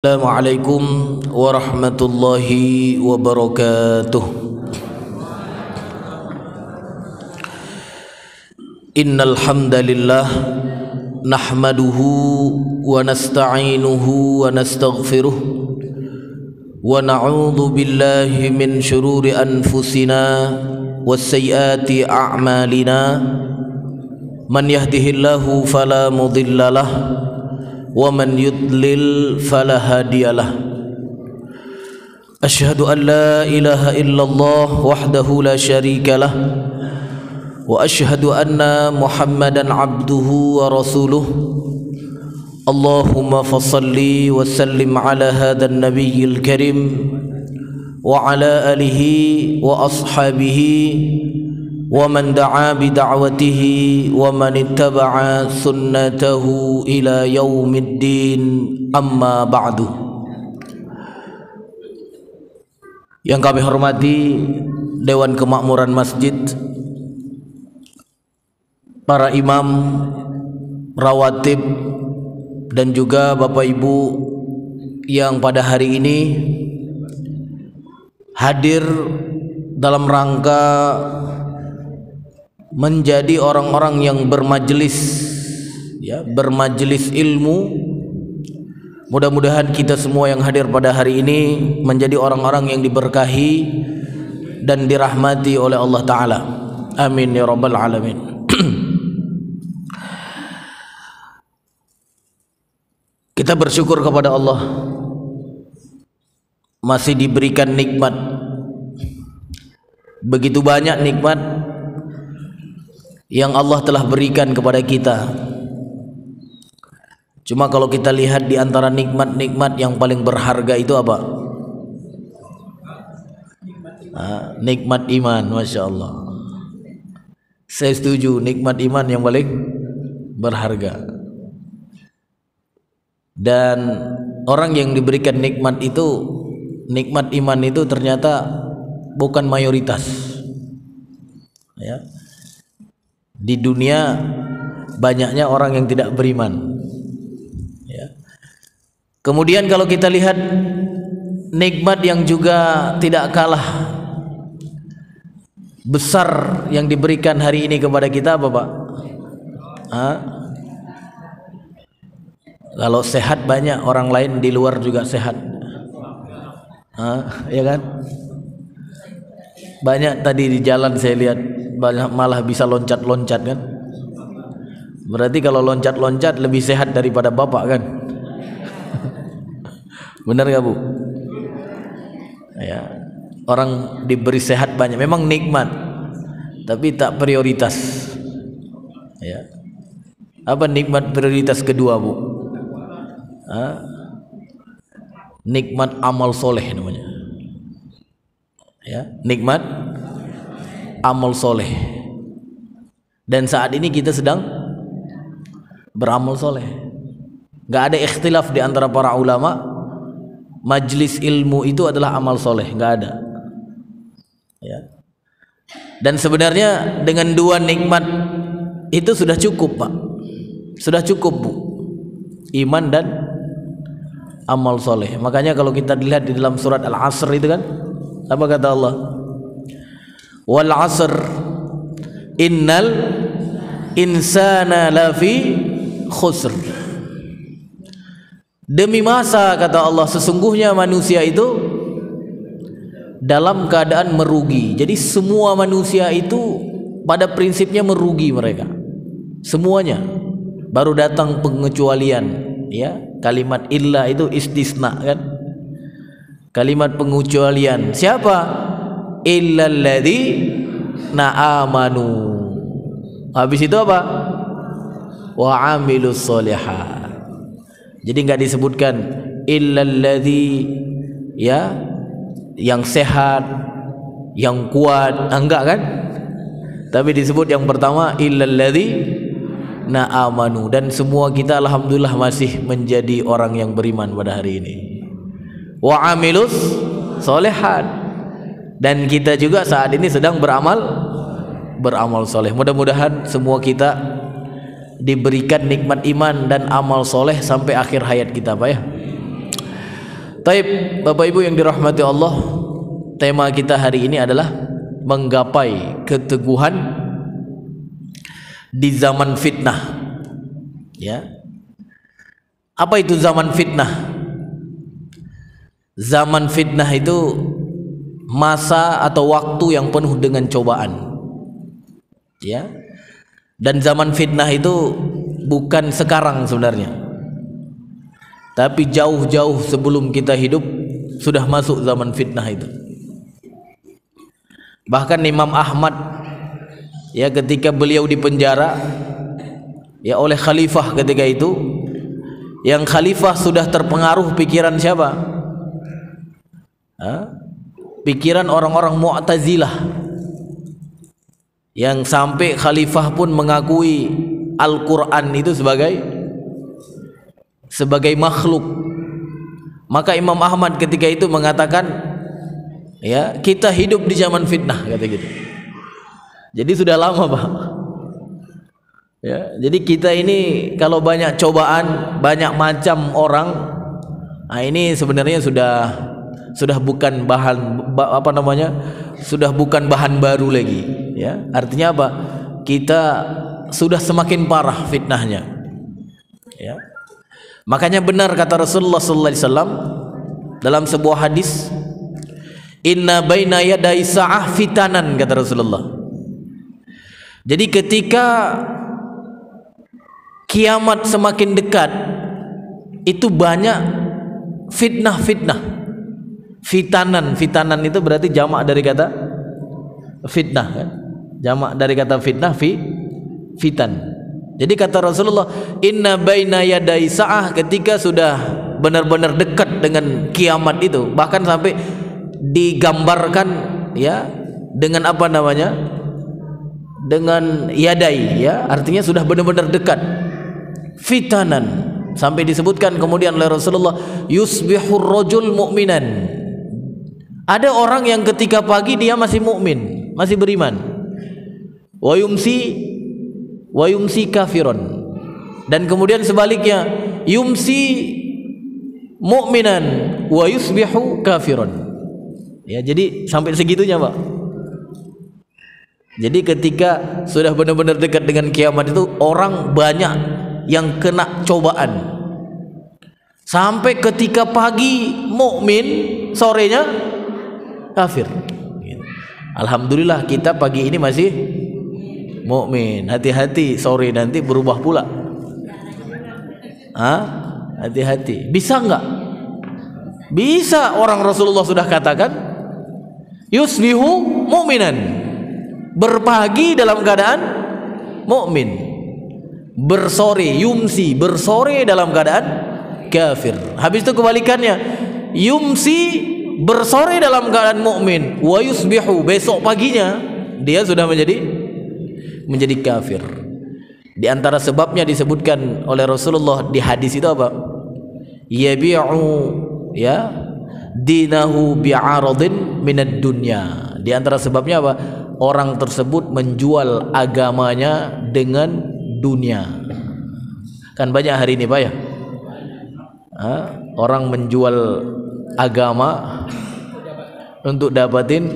Assalamualaikum warahmatullahi wabarakatuh. Innal hamdalillah nahmaduhu wa nasta'inuhu wa nastaghfiruh wa na'udzu billahi min shururi anfusina wassayyiati a'malina. Man yahdihillahu fala mudhillalah wa man yudlil fala hadiyalah. Asyhadu an la ilaha illallah wahdahu la syarikalah wa asyhadu anna Muhammadan abduhu wa rasuluh. Allahumma fassalli wa sallim ala hadzal nabiyyil karim wa ala alihi wa ashabihi wa man da'a bi da'watihi wa man ittaba'a sunnatahu ila yaumiddin, amma ba'du. Yang kami hormati Dewan Kemakmuran Masjid, para imam, rawatib, dan juga Bapak Ibu yang pada hari ini hadir dalam rangka menjadi orang-orang yang bermajelis, ya, bermajelis ilmu. Mudah-mudahan kita semua yang hadir pada hari ini menjadi orang-orang yang diberkahi dan dirahmati oleh Allah Ta'ala. Amin ya rabbal alamin. Kita bersyukur kepada Allah masih diberikan nikmat, begitu banyak nikmat yang Allah telah berikan kepada kita. Cuma kalau kita lihat di antara nikmat-nikmat yang paling berharga itu apa? Nikmat iman, Masya Allah. Saya setuju, nikmat iman yang paling berharga. Dan orang yang diberikan nikmat itu, nikmat iman itu ternyata bukan mayoritas, ya. Di dunia banyaknya orang yang tidak beriman, ya. Kemudian kalau kita lihat nikmat yang juga tidak kalah besar yang diberikan hari ini kepada kita apa, Pak? Kalau sehat banyak orang lain di luar juga sehat, ya kan? Banyak tadi di jalan saya lihat banyak malah bisa loncat-loncat kan. Berarti kalau loncat-loncat lebih sehat daripada bapak kan. Benar gak Bu? Ya, orang diberi sehat banyak, memang nikmat, tapi tak prioritas, ya. Apa nikmat prioritas kedua Bu? Nikmat amal soleh namanya, ya, nikmat amal soleh. Dan saat ini kita sedang beramal soleh. Gak ada ikhtilaf di antara para ulama, majlis ilmu itu adalah amal soleh, gak ada, ya. Dan sebenarnya dengan dua nikmat itu sudah cukup, Pak. Sudah cukup Bu, iman dan amal soleh. Makanya kalau kita lihat di dalam surat Al-Asr itu kan, apa kata Allah? Wal asr innal insana lafi khusr. Demi masa, kata Allah, sesungguhnya manusia itu dalam keadaan merugi. Jadi semua manusia itu pada prinsipnya merugi mereka, semuanya. Baru datang pengecualian, ya. Kalimat illa itu istisna kan, kalimat pengecualian. Siapa? Illal ladzina amanu. Habis itu apa? Wa amilus sholihat. Jadi enggak disebutkan illal ladzi, ya, yang sehat, yang kuat, enggak kan? Tapi disebut yang pertama illal ladzina amanu. Dan semua kita alhamdulillah masih menjadi orang yang beriman pada hari ini. Wa amilus sholihat. Dan kita juga saat ini sedang beramal soleh. Mudah-mudahan semua kita diberikan nikmat iman dan amal soleh sampai akhir hayat kita, Pak, ya. Taib, Bapak Ibu yang dirahmati Allah, tema kita hari ini adalah menggapai keteguhan di zaman fitnah. Ya. Apa itu zaman fitnah? Zaman fitnah itu masa atau waktu yang penuh dengan cobaan. Ya. Dan zaman fitnah itu bukan sekarang sebenarnya, tapi jauh-jauh sebelum kita hidup sudah masuk zaman fitnah itu. Bahkan Imam Ahmad, ya, ketika beliau dipenjara, ya, oleh khalifah ketika itu, yang khalifah sudah terpengaruh pikiran siapa? Pikiran orang-orang Mu'tazilah, yang sampai khalifah pun mengakui Al-Quran itu sebagai makhluk. Maka Imam Ahmad ketika itu mengatakan, ya, kita hidup di zaman fitnah, kata gitu. Jadi sudah lama, Pak. Ya, jadi kita ini kalau banyak cobaan, banyak macam orang, nah ini sebenarnya sudah bukan sudah bukan bahan baru lagi, ya. Artinya apa? Kita sudah semakin parah fitnahnya, ya. Makanya benar kata Rasulullah sallallahu alaihi wasallam dalam sebuah hadis, inna baina yaday sa'ah fitanan, kata Rasulullah. Jadi ketika kiamat semakin dekat, itu banyak fitnah-fitnah. Fitanan itu berarti jamak dari kata fitnah, kan? Jamak dari kata fitnah, fitan. Jadi kata Rasulullah, inna baina yaday sa'ah, ketika sudah benar-benar dekat dengan kiamat itu, bahkan sampai digambarkan, ya, dengan apa namanya? Dengan yadai, ya, artinya sudah benar-benar dekat. Fitanan, sampai disebutkan kemudian oleh Rasulullah, yusbihur rajul mu'minan. Ada orang yang ketika pagi dia masih mukmin, masih beriman. Wa yumsi kafiron. Dan kemudian sebaliknya, yumsi mu'minan wa yusbihu kafiron. Ya, jadi sampai segitunya, Pak. Jadi ketika sudah benar-benar dekat dengan kiamat itu, orang banyak yang kena cobaan. Sampai ketika pagi mukmin, sorenya kafir. Alhamdulillah kita pagi ini masih mukmin. Hati-hati, sore nanti berubah pula. Hati-hati. Bisa enggak? Bisa. Orang Rasulullah sudah katakan, yusbihu mu'minan, berpagi dalam keadaan mukmin, bersore, yumsi, bersore dalam keadaan kafir. Habis itu kebalikannya, yumsi, bersore dalam keadaan mukmin, wa yusbihu, besok paginya dia sudah menjadi kafir. Di antara sebabnya disebutkan oleh Rasulullah di hadis itu apa? Yabi'u, ya, dinahu bi'aradin minad dunya. Di antara sebabnya apa? Orang tersebut menjual agamanya dengan dunia. Kan banyak hari ini, Pak, ya, orang menjual agama untuk dapatin,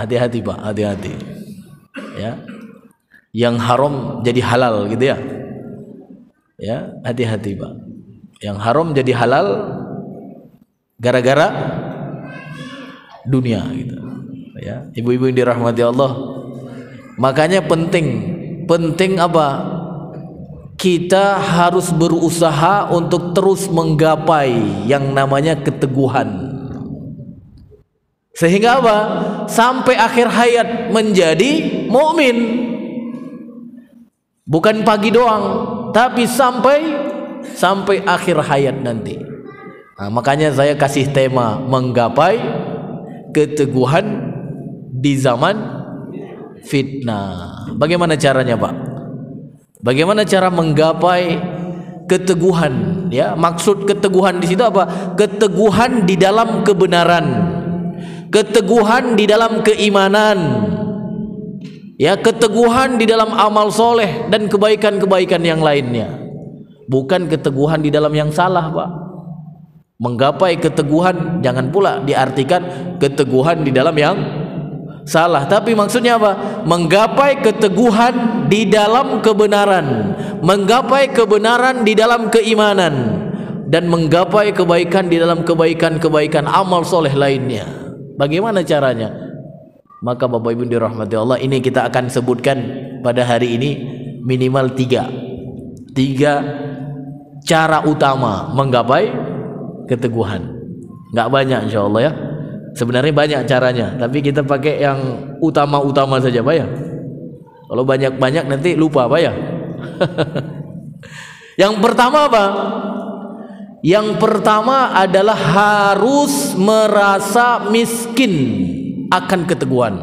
hati-hati, Pak, hati-hati, ya, yang haram jadi halal gitu, ya, ya, hati-hati, Pak, yang haram jadi halal gara-gara dunia gitu, ya. Ibu-ibu yang dirahmati Allah, makanya penting apa? Kita harus berusaha untuk terus menggapai yang namanya keteguhan. Sehingga apa? Sampai akhir hayat menjadi mukmin. Bukan pagi doang, tapi sampai akhir hayat nanti. Nah, makanya saya kasih tema menggapai keteguhan di zaman fitnah. Bagaimana caranya, Pak? Bagaimana cara menggapai keteguhan, ya? Maksud keteguhan di situ apa? Keteguhan di dalam kebenaran, keteguhan di dalam keimanan, ya, keteguhan di dalam amal soleh dan kebaikan-kebaikan yang lainnya. Bukan keteguhan di dalam yang salah, Pak. Menggapai keteguhan jangan pula diartikan keteguhan di dalam yang salah, tapi maksudnya apa? Menggapai keteguhan di dalam kebenaran, menggapai kebenaran di dalam keimanan, dan menggapai kebaikan di dalam kebaikan-kebaikan amal soleh lainnya. Bagaimana caranya? Maka Bapak Ibu dirahmati Allah, ini kita akan sebutkan pada hari ini minimal tiga cara utama menggapai keteguhan. Nggak banyak insya Allah ya, sebenarnya banyak caranya, tapi kita pakai yang utama-utama saja Pak ya. Kalau banyak-banyak nanti lupa Pak ya. Yang pertama apa? Yang pertama adalah harus merasa miskin akan keteguhan.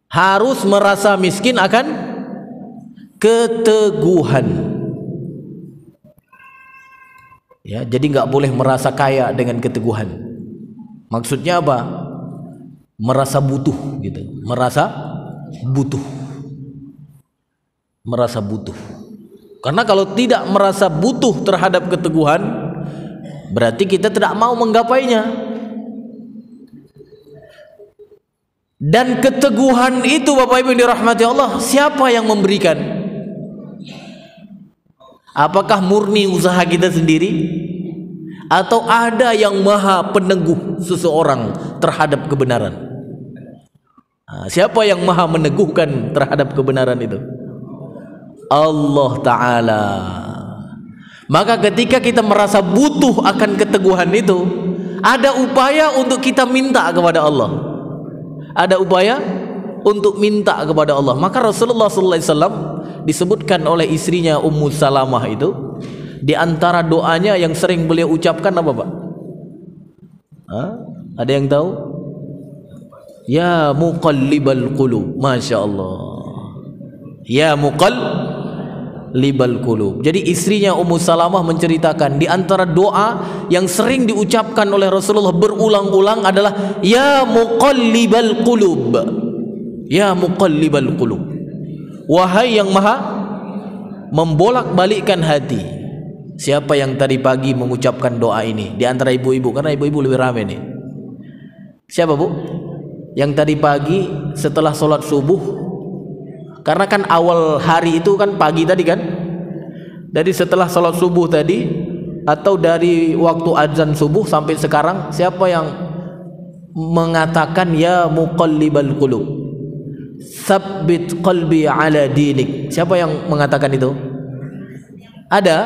Harus merasa miskin akan keteguhan. Ya, jadi nggak boleh merasa kaya dengan keteguhan. Maksudnya apa? Merasa butuh gitu. Merasa butuh. Karena kalau tidak merasa butuh terhadap keteguhan, berarti kita tidak mau menggapainya. Dan keteguhan itu Bapak Ibu dirahmati Allah, siapa yang memberikan? Apakah murni usaha kita sendiri, atau ada yang maha peneguh seseorang terhadap kebenaran? Siapa yang maha meneguhkan terhadap kebenaran itu? Allah Ta'ala. Maka ketika kita merasa butuh akan keteguhan itu, ada upaya untuk kita minta kepada Allah. Ada upaya untuk minta kepada Allah. Maka Rasulullah SAW disebutkan oleh istrinya Ummu Salamah itu, di antara doanya yang sering beliau ucapkan apa Pak? Ada yang tahu? Ya muqallibal qulub. Masya Allah. Ya muqallibal qulub. Jadi istrinya Ummu Salamah menceritakan, di antara doa yang sering diucapkan oleh Rasulullah berulang-ulang adalah ya muqallibal qulub. Ya muqallibal qulub. Wahai yang maha membolak-balikkan hati. Siapa yang tadi pagi mengucapkan doa ini di antara ibu-ibu? Karena ibu-ibu lebih ramai nih. Siapa Bu? Yang tadi pagi setelah sholat subuh, karena kan awal hari itu kan pagi tadi kan. Dari setelah sholat subuh tadi, atau dari waktu azan subuh sampai sekarang, siapa yang mengatakan ya muqallibal qulub, Tsabbit qalbi ala dinik? Siapa yang mengatakan itu? Ada?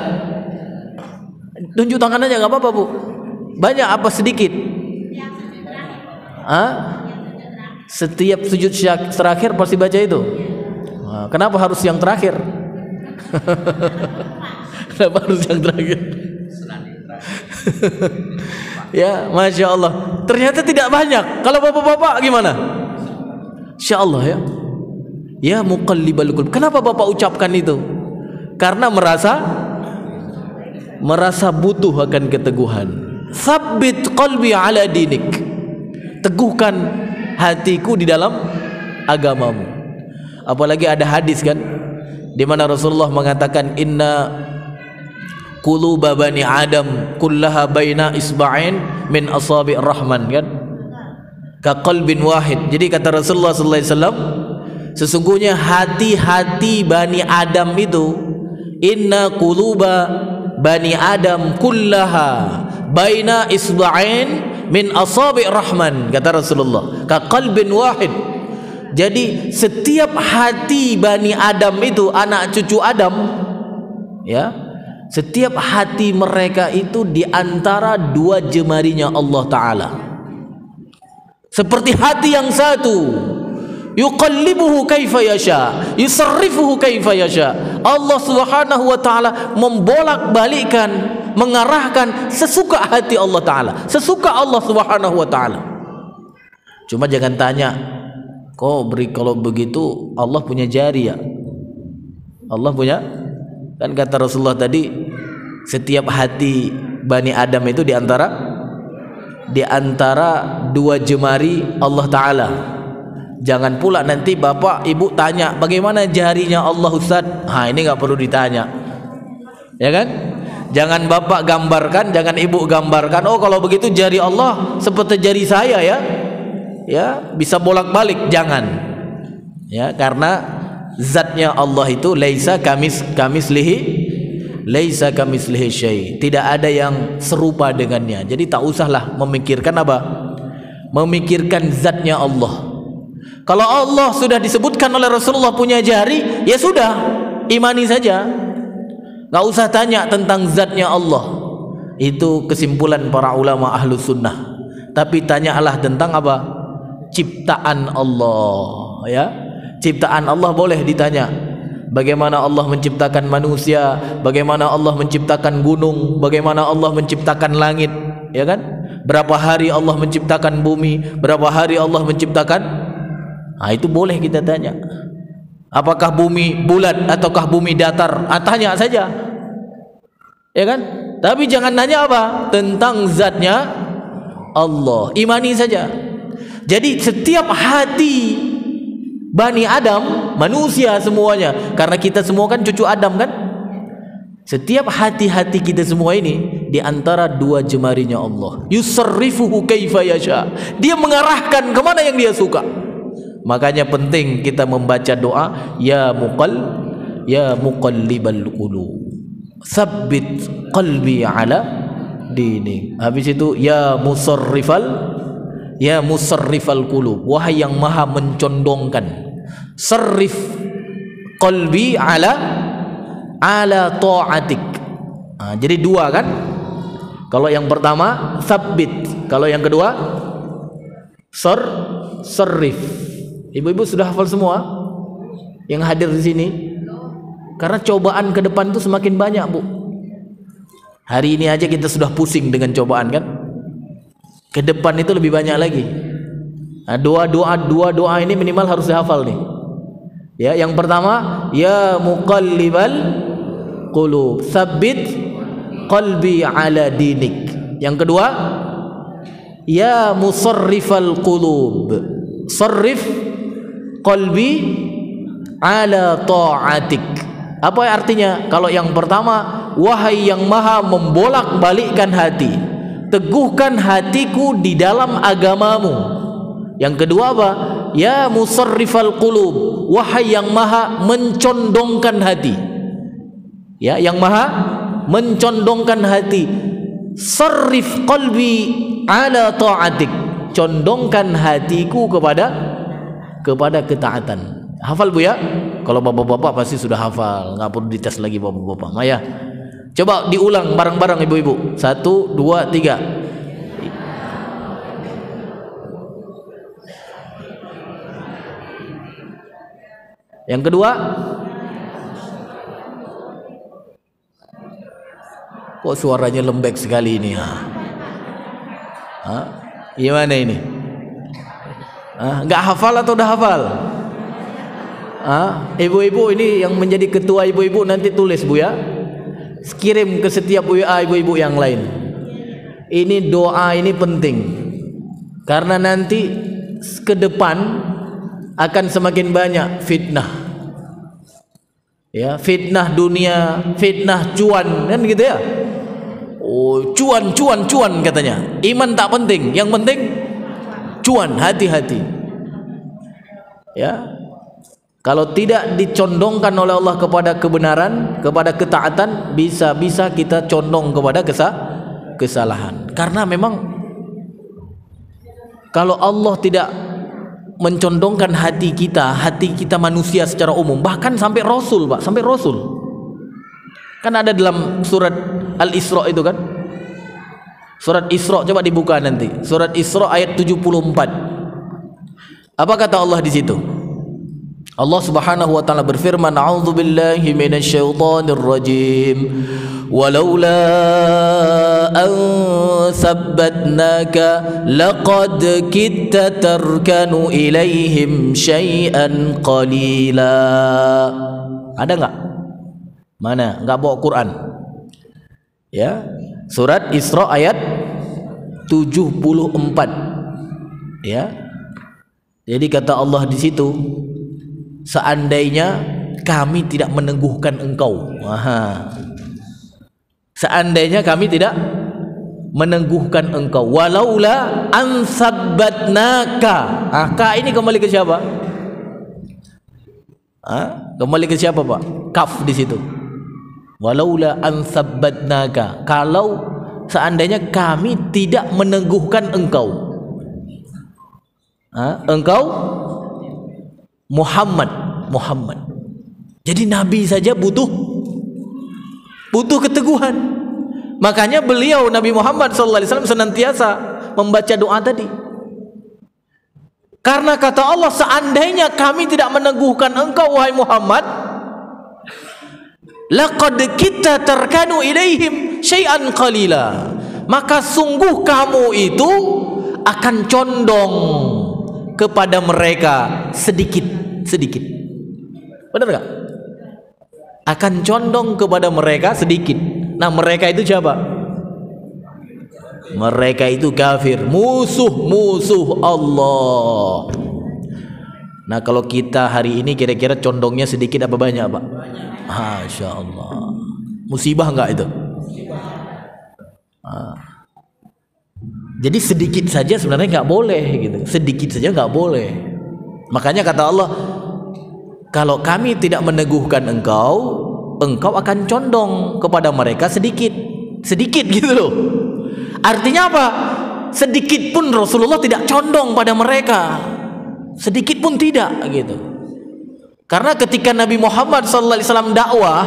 Tunjuk tangan aja nggak apa-apa Bu. Banyak apa sedikit? Setiap sujud terakhir pasti baca itu. Kenapa harus yang terakhir? Kenapa harus yang terakhir? Ya, Masya Allah. Ternyata tidak banyak. Kalau bapak-bapak gimana? Insya Allah ya. Ya muqallibal qulub. Kenapa Bapak ucapkan itu? Karena merasa butuh akan keteguhan. Tsabbit qalbi ala dinik. Teguhkan hatiku di dalam agamamu. Apalagi ada hadis kan, di mana Rasulullah mengatakan inna quluba bani Adam kullaha baina isba'in min asabi' rahman kan? Ka qalbin wahid. Jadi kata Rasulullah sallallahu alaihi wasallam, sesungguhnya hati-hati Bani Adam itu, inna quluba Bani Adam kullaha baina isba'in min asabi' rahman, kata Rasulullah, ka qalbin wahid. Jadi setiap hati Bani Adam itu, anak cucu Adam ya, setiap hati mereka itu di antara dua jemarinya Allah Ta'ala, seperti hati yang satu. Yuqallibuhu kaifa yasha, yusarrifuhu kaifa yasha. Allah Subhanahu wa taala membolak-balikkan, mengarahkan sesuka hati Allah Taala, sesuka Allah Subhanahu wa taala. Cuma jangan tanya, kok kalau begitu Allah punya jari ya? Allah punya? Kan kata Rasulullah tadi, setiap hati Bani Adam itu di antara dua jemari Allah Ta'ala. Jangan pula nanti bapak ibu tanya, bagaimana jarinya Allah Ustaz? Ini nggak perlu ditanya, ya kan? Jangan bapak gambarkan, jangan ibu gambarkan, oh kalau begitu jari Allah seperti jari saya ya. Ya, bisa bolak-balik, jangan. Ya, karena zatnya Allah itu laisa kamislihi syai. Tidak ada yang serupa dengannya. Jadi tak usahlah memikirkan apa? Memikirkan zatnya Allah. Kalau Allah sudah disebutkan oleh Rasulullah punya jari, ya sudah, imani saja. Gak usah tanya tentang zatnya Allah. Itu kesimpulan para ulama ahlu sunnah. Tapi tanyalah tentang apa? Ciptaan Allah, ya. Ciptaan Allah boleh ditanya. Bagaimana Allah menciptakan manusia, bagaimana Allah menciptakan gunung, bagaimana Allah menciptakan langit, ya kan? Berapa hari Allah menciptakan bumi, berapa hari Allah menciptakan? Nah, itu boleh kita tanya. Apakah bumi bulat ataukah bumi datar? Tanya saja, ya kan? Tapi jangan nanya apa? Tentang zatnya Allah. Imani saja. Jadi setiap hati Bani Adam, manusia semuanya, karena kita semua kan cucu Adam kan? Setiap hati-hati kita semua ini di antara dua jemarinya Allah. Yusarrifuhu kaifa yasha. Dia mengarahkan kemana yang dia suka. Makanya penting kita membaca doa ya muqallibal qulub, tsabbit qalbi ala dinik. Habis itu ya musarrifal qulub, wahai yang maha mencondongkan. Sarrif qalbi ala ta'atik. Jadi dua kan? Kalau yang pertama tsabbit, kalau yang kedua sarrif. Ibu-ibu sudah hafal semua yang hadir di sini? Karena cobaan ke depan itu semakin banyak, Bu. Hari ini aja kita sudah pusing dengan cobaan kan? Ke depan itu lebih banyak lagi. Nah, dua doa ini minimal harus dihafal nih. Ya, yang pertama ya muqallibal qulub, tsabbit qalbi ala dinik. Yang kedua ya musarrifal qulub, sarrif qalbi ala ta'atik. Apa artinya? Kalau yang pertama, wahai yang maha membolak-balikkan hati, teguhkan hatiku di dalam agamamu. Yang kedua apa? Ya musarrifal qulub, wahai yang maha mencondongkan hati. Ya, yang maha mencondongkan hati. Sarrif qalbi ala ta'atik, condongkan hatiku kepada ketaatan. Hafal Bu ya? Kalau bapak-bapak pasti sudah hafal, nggak perlu dites lagi bapak-bapak. Maya, coba diulang bareng-bareng ibu-ibu. 1, 2, 3. Yang kedua, kok suaranya lembek sekali ini ya? Gimana ini? Nggak hafal atau udah hafal? Ibu-ibu ini yang menjadi ketua ibu-ibu nanti tulis Bu ya, kirim ke setiap WA ibu-ibu yang lain. Ini doa ini penting karena nanti ke depan akan semakin banyak fitnah. Ya, fitnah dunia, fitnah cuan kan gitu ya. Oh, cuan katanya. Iman tak penting, yang penting cuan, hati-hati. Ya. Kalau tidak dicondongkan oleh Allah kepada kebenaran, kepada ketaatan, bisa-bisa kita condong kepada kesalahan. Karena memang kalau Allah tidak mencondongkan hati kita manusia secara umum, bahkan sampai Rasul, Pak, sampai Rasul. Kan ada dalam surat Al-Isra itu kan? Surat Isra, coba dibuka nanti. Surat Isra ayat 74. Apa kata Allah di situ? Allah Subhanahu wa taala berfirman, "A'udzu billahi minasyaitonir rajim. Walaula an sabbatnaka laqad kitta tarkanu ilaihim syai'an qalila." Ada enggak? Mana? Enggak bawa Quran. Ya. Surat Isra ayat 74. Ya. Jadi kata Allah di situ, seandainya kami tidak meneguhkan engkau, seandainya kami tidak meneguhkan engkau, walaula an sabbatnaka. Ka ini kembali ke siapa? Kembali ke siapa Pak? Kaf di situ. Walaula an sabbatnaka, kalau seandainya kami tidak meneguhkan engkau. Engkau Muhammad. Jadi Nabi saja butuh keteguhan. Makanya beliau Nabi Muhammad SAW senantiasa membaca doa tadi. Karena kata Allah, seandainya kami tidak meneguhkan engkau wahai Muhammad, laqad kita tarkanu ilaihim syai'an qalila, maka sungguh kamu itu akan condong kepada mereka sedikit. Benar gak? Akan condong kepada mereka sedikit. Nah, mereka itu siapa? Mereka itu kafir, musuh Allah. Nah, kalau kita hari ini kira-kira condongnya sedikit apa banyak, Pak? Masya Allah. Musibah enggak itu? Jadi sedikit saja sebenarnya nggak boleh gitu. Sedikit saja nggak boleh. Makanya kata Allah, kalau kami tidak meneguhkan engkau akan condong kepada mereka sedikit gitu loh. Artinya apa? Sedikit pun Rasulullah tidak condong pada mereka, sedikit pun tidak gitu. Karena ketika Nabi Muhammad SAW dakwah,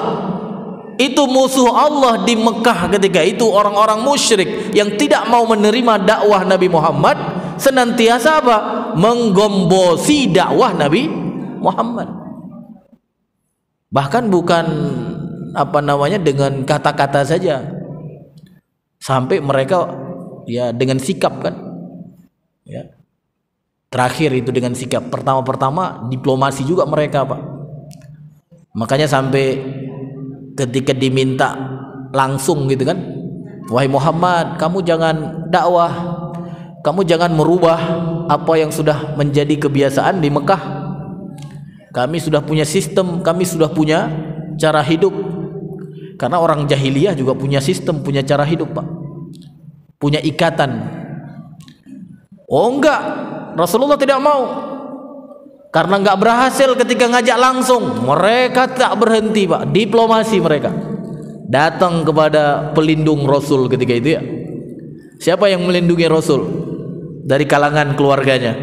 itu musuh Allah di Mekah ketika itu, orang-orang musyrik yang tidak mau menerima dakwah Nabi Muhammad, senantiasa apa? Menggombosi dakwah Nabi Muhammad. Bahkan bukan dengan kata-kata saja, sampai mereka ya dengan sikap kan, ya. Terakhir itu dengan sikap. Pertama diplomasi juga mereka, Pak. Makanya sampai ketika diminta langsung gitu kan, wahai Muhammad, kamu jangan dakwah, kamu jangan merubah apa yang sudah menjadi kebiasaan di Mekah. Kami sudah punya sistem, kami sudah punya cara hidup. Karena orang jahiliyah juga punya sistem, punya cara hidup, Pak, punya ikatan. Oh enggak, Rasulullah tidak mau. Karena nggak berhasil ketika ngajak langsung, mereka tak berhenti, Pak, diplomasi mereka. Datang kepada pelindung Rasul ketika itu ya. Siapa yang melindungi Rasul dari kalangan keluarganya?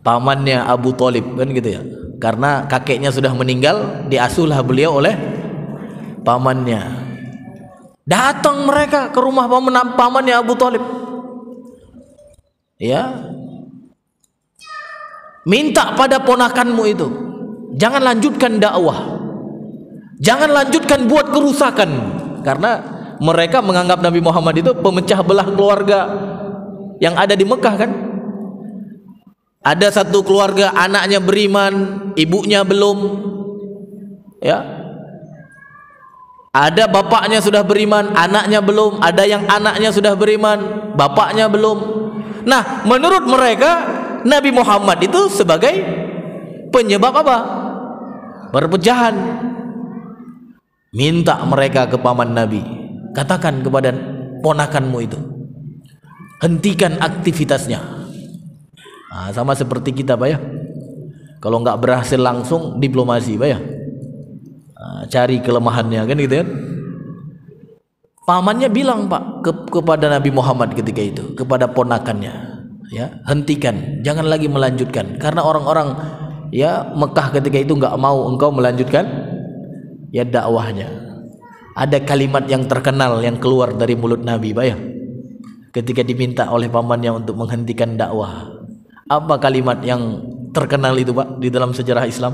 Pamannya Abu Thalib kan gitu ya. Karena kakeknya sudah meninggal, diasuhlah beliau oleh pamannya. Datang mereka ke rumah pamannya Abu Thalib. Ya. Minta pada ponakanmu itu, jangan lanjutkan dakwah, jangan lanjutkan buat kerusakan. Karena mereka menganggap Nabi Muhammad itu pemecah belah keluarga yang ada di Mekah kan. Ada satu keluarga anaknya beriman, ibunya belum, ya. Ada bapaknya sudah beriman, anaknya belum. Ada yang anaknya sudah beriman, bapaknya belum. Nah, menurut mereka Nabi Muhammad itu sebagai penyebab apa? Perpecahan. Minta mereka ke paman Nabi, katakan kepada ponakanmu itu, hentikan aktivitasnya. Nah, sama seperti kita, Pak ya. Kalau nggak berhasil langsung diplomasi, Pak ya. Nah, cari kelemahannya kan gitu kan. Pamannya bilang, Pak, kepada Nabi Muhammad ketika itu, kepada ponakannya, ya, hentikan, jangan lagi melanjutkan. Karena orang-orang ya Mekah ketika itu nggak mau engkau melanjutkan ya dakwahnya. Ada kalimat yang terkenal yang keluar dari mulut Nabi, Pak ya, ketika diminta oleh pamannya untuk menghentikan dakwah. Apa kalimat yang terkenal itu, Pak, di dalam sejarah Islam?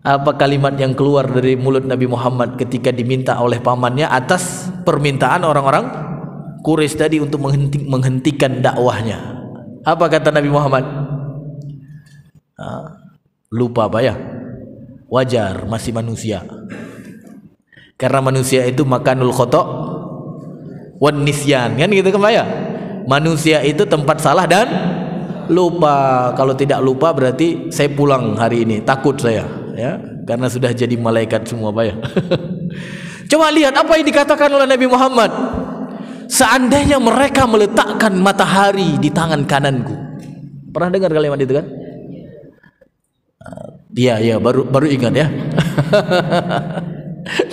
Apa kalimat yang keluar dari mulut Nabi Muhammad ketika diminta oleh pamannya atas permintaan orang-orang Quraisy tadi untuk menghentikan dakwahnya? Apa kata Nabi Muhammad? Lupa, Pak ya. Wajar, masih manusia. Karena manusia itu makanul khata' wan nisyan, kan gitu kan, Pak ya? Manusia itu tempat salah dan lupa. Kalau tidak lupa berarti saya pulang hari ini, takut saya ya. karena sudah jadi malaikat semua, Pak ya. Coba lihat apa yang dikatakan oleh Nabi Muhammad. Seandainya mereka meletakkan matahari di tangan kananku. Pernah dengar kalimat itu kan? Iya, baru ingat ya.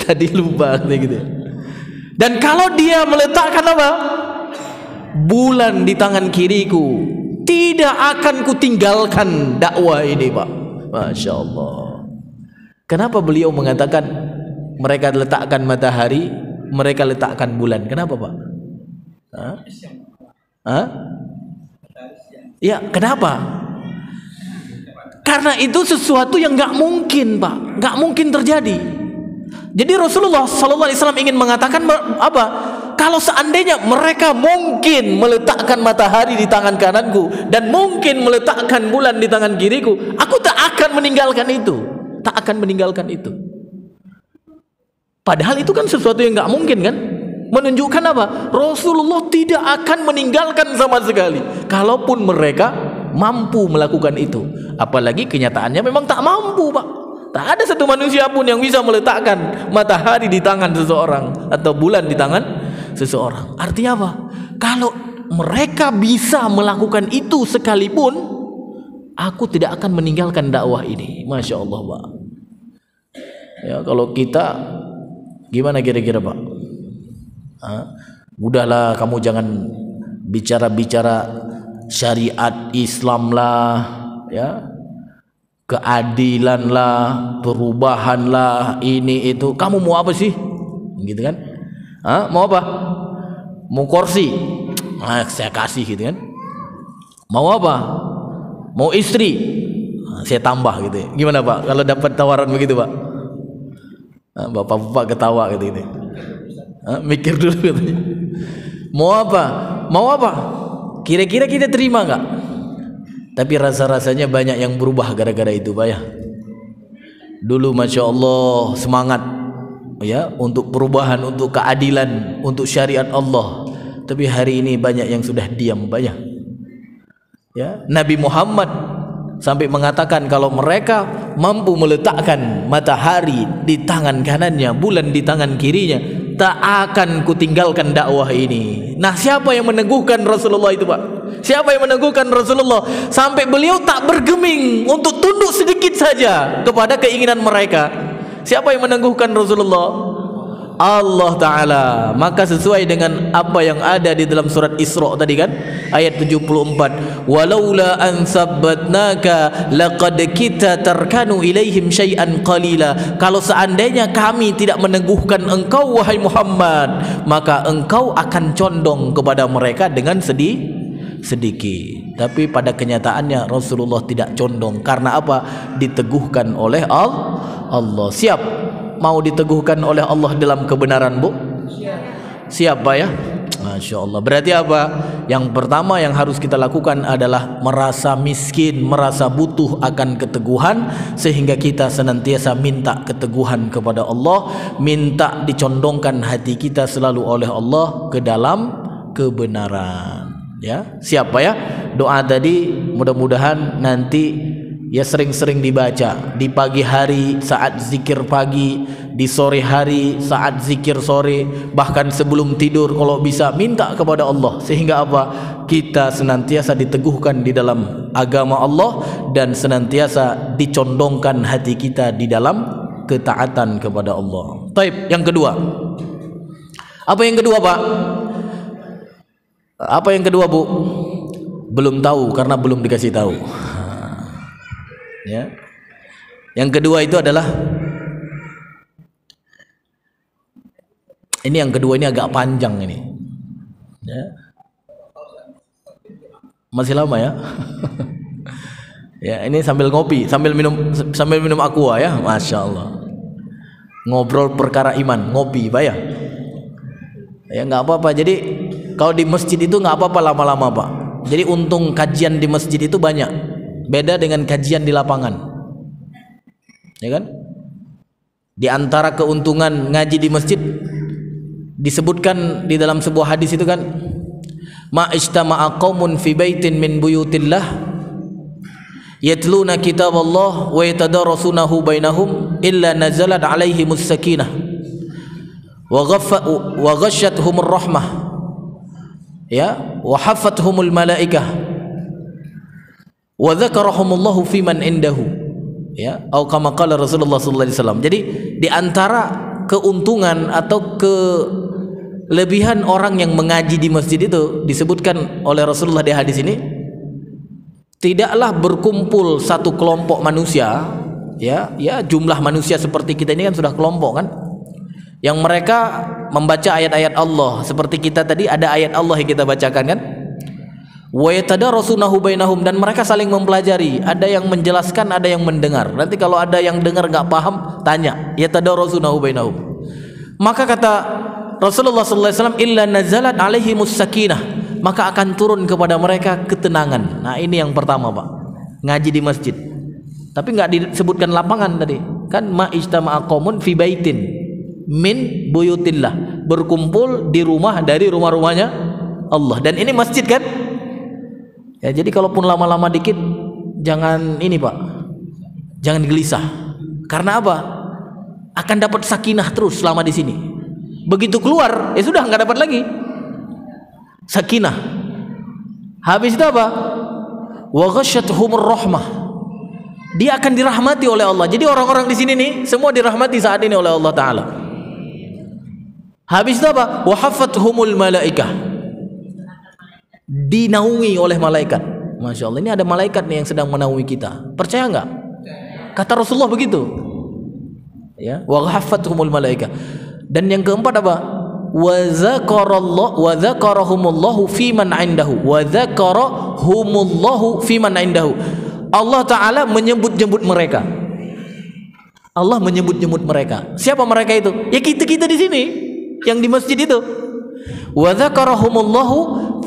Tadi lupa gitu. Dan kalau dia meletakkan apa? Bulan di tangan kiriku, tidak akan kutinggalkan dakwah ini, Pak. Masya Allah. Kenapa beliau mengatakan mereka letakkan matahari, mereka letakkan bulan? Kenapa, Pak? Ya, kenapa? Karena itu sesuatu yang nggak mungkin, Pak, nggak mungkin terjadi. Jadi Rasulullah SAW ingin mengatakan apa? Kalau seandainya mereka mungkin meletakkan matahari di tangan kananku dan mungkin meletakkan bulan di tangan kiriku, aku tak akan meninggalkan itu, tak akan meninggalkan itu. Padahal itu kan sesuatu yang nggak mungkin kan? Menunjukkan apa? Rasulullah tidak akan meninggalkan sama sekali. Kalaupun mereka mampu melakukan itu, apalagi kenyataannya memang tak mampu, Pak. Tak ada satu manusia pun yang bisa meletakkan matahari di tangan seseorang atau bulan di tangan seseorang. Artinya apa? Kalau mereka bisa melakukan itu sekalipun, aku tidak akan meninggalkan dakwah ini. Masya Allah, Pak. Ya, kalau kita gimana kira-kira, Pak? Udahlah, kamu jangan bicara-bicara syariat Islam lah, ya, keadilan lah, perubahan lah, ini itu. Kamu mau apa sih? Gitu kan? Mau apa? Mau kursi? Saya kasih, gitu kan? Mau apa? Mau istri? Saya tambah, gitu. Gimana, Pak? Kalau dapat tawaran begitu, Pak? Bapak-bapak ketawa gitu. Mikir dulu, katanya. Mau apa? Mau apa? Kira-kira kita terima nggak? Tapi rasa-rasanya banyak yang berubah gara-gara itu, Pak ya. Dulu Masya Allah semangat ya untuk perubahan, untuk keadilan, untuk syariat Allah. Tapi hari ini banyak yang sudah diam, Pak ya. Nabi Muhammad sampai mengatakan kalau mereka mampu meletakkan matahari di tangan kanannya, bulan di tangan kirinya, tak akan kutinggalkan dakwah ini. Nah, siapa yang meneguhkan Rasulullah itu, Pak? Siapa yang meneguhkan Rasulullah sampai beliau tak bergeming untuk tunduk sedikit saja kepada keinginan mereka? Siapa yang meneguhkan Rasulullah? Allah Ta'ala. Maka sesuai dengan apa yang ada di dalam surat Isra tadi kan, ayat 74, walaula an sabbatnaka laqad kita tarkanu ilaihim syai'an qalila. Kalau seandainya kami tidak meneguhkan engkau wahai Muhammad, maka engkau akan condong kepada mereka dengan sedikit. Tapi pada kenyataannya Rasulullah tidak condong. Karena apa? Diteguhkan oleh Allah. Siap mau diteguhkan oleh Allah dalam kebenaran, Bu? Siap, Pak ya? Masya Allah. Berarti apa? Yang pertama yang harus kita lakukan adalah merasa miskin, merasa butuh akan keteguhan, sehingga kita senantiasa minta keteguhan kepada Allah, minta dicondongkan hati kita selalu oleh Allah ke dalam kebenaran. Ya, siap, Pak ya? Doa tadi mudah-mudahan nanti ya sering-sering dibaca di pagi hari saat zikir pagi, di sore hari saat zikir sore, bahkan sebelum tidur kalau bisa minta kepada Allah, sehingga apa? Kita senantiasa diteguhkan di dalam agama Allah dan senantiasa dicondongkan hati kita di dalam ketaatan kepada Allah. Taib, yang kedua. Apa yang kedua, Pak? Apa yang kedua, Bu? Belum tahu karena belum dikasih tahu. Ya. Yang kedua itu adalah ini, yang kedua ini agak panjang ini. Ya. Masih lama ya. Ya, ini sambil ngopi, sambil minum aqua ya, Masya Allah. Ngobrol perkara iman, ngopi, Pak ya. Ya nggak apa-apa. Jadi kalau di masjid itu nggak apa-apa lama-lama, Pak. Jadi untung kajian di masjid itu banyak. Beda dengan kajian di lapangan, ya kan? Di antara keuntungan ngaji di masjid disebutkan di dalam sebuah hadis itu kan, ma ijtama'a qaumun fi baitin min buyutillah yatluna kitaballah wa yatadarasunahu bainahum illa nazalat alaihimus sakinah wa ghasyathumur rahmah ya wa hafathumul malaikah wa dzakarahumullahu fiman indahu ya atau kama qala Rasulullah sallallahu alaihi wasallam. Jadi di antara keuntungan atau kelebihan orang yang mengaji di masjid itu disebutkan oleh Rasulullah di hadis ini, tidaklah berkumpul satu kelompok manusia ya jumlah manusia seperti kita ini kan sudah kelompok kan, yang mereka membaca ayat-ayat Allah seperti kita tadi ada ayat Allah yang kita bacakan kan, wa yatadarasunahu bainahum, dan mereka saling mempelajari, ada yang menjelaskan ada yang mendengar. Nanti kalau ada yang dengar nggak paham tanya, yatadarasunahu bainahum. Maka kata Rasulullah sallallahu alaihi wasallam, illa nazalat alaihimus sakinah, maka akan turun kepada mereka ketenangan. Nah ini yang pertama Pak, ngaji di masjid. Tapi nggak disebutkan lapangan tadi kan, ma ijtama'a qaumun fi baitin min buyutillah, berkumpul di rumah dari rumah-rumahnya Allah. Dan ini masjid kan ya, jadi kalaupun lama-lama dikit jangan ini Pak, jangan gelisah. Karena apa? Akan dapat sakinah terus selama di sini. Begitu keluar ya sudah nggak dapat lagi sakinah. Habis itu apa? Wa ghasyathumur rahmah, dia akan dirahmati oleh Allah. Jadi orang-orang di sini nih semua dirahmati saat ini oleh Allah Ta'ala. Habis itu apa? Wa hafathumul malaikah, dinaungi oleh malaikat. Masya Allah, ini ada malaikat nih yang sedang menaungi kita. Percaya nggak? Kata Rasulullah begitu ya, wa hafathumul malaikah. Dan yang keempat apa? Wa dzakarahumullahu fiman indahu, wa dzakarahumullahu fiman indahu. Allah Ta'ala menyebut-nyebut mereka. Allah menyebut-nyebut mereka. Siapa mereka itu? Ya kita-kita di sini yang di masjid itu. Wa dzakarahumullahu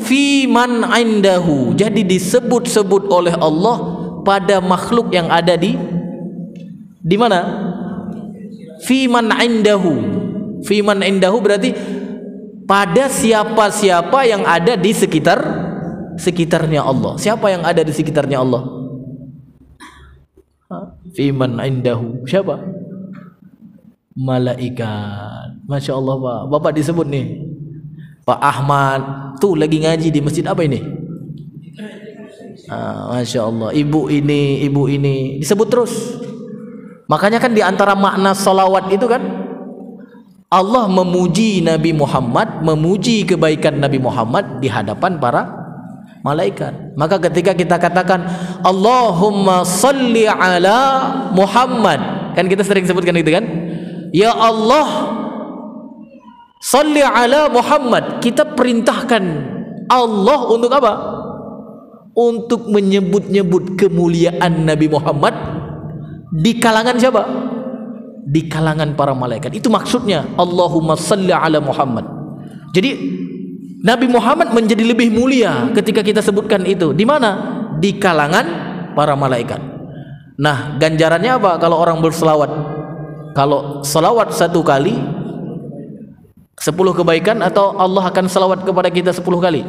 fiman indahu. Jadi disebut-sebut oleh Allah pada makhluk yang ada di mana? Fiman indahu. Fiman indahu berarti pada siapa-siapa yang ada di sekitarnya Allah. Siapa yang ada di sekitarnya Allah? Fiman indahu. Siapa? Malaikat. Masya Allah Pak. Bapak disebut nih Pak Ahmad tuh lagi ngaji di masjid apa ini? Masya Allah. Ibu ini disebut terus. Makanya kan di antara makna salawat itu kan, Allah memuji Nabi Muhammad, memuji kebaikan Nabi Muhammad di hadapan para malaikat. Maka ketika kita katakan Allahumma salli ala Muhammad, kan kita sering sebutkan itu kan, ya Allah salli ala Muhammad, kita perintahkan Allah untuk apa? Untuk menyebut-nyebut kemuliaan Nabi Muhammad di kalangan siapa? Di kalangan para malaikat. Itu maksudnya Allahumma salli ala Muhammad. Jadi Nabi Muhammad menjadi lebih mulia ketika kita sebutkan itu. Di mana? Di kalangan para malaikat. Nah, ganjarannya apa kalau orang berselawat? Kalau selawat 1 kali 10 kebaikan, atau Allah akan selawat kepada kita 10 kali?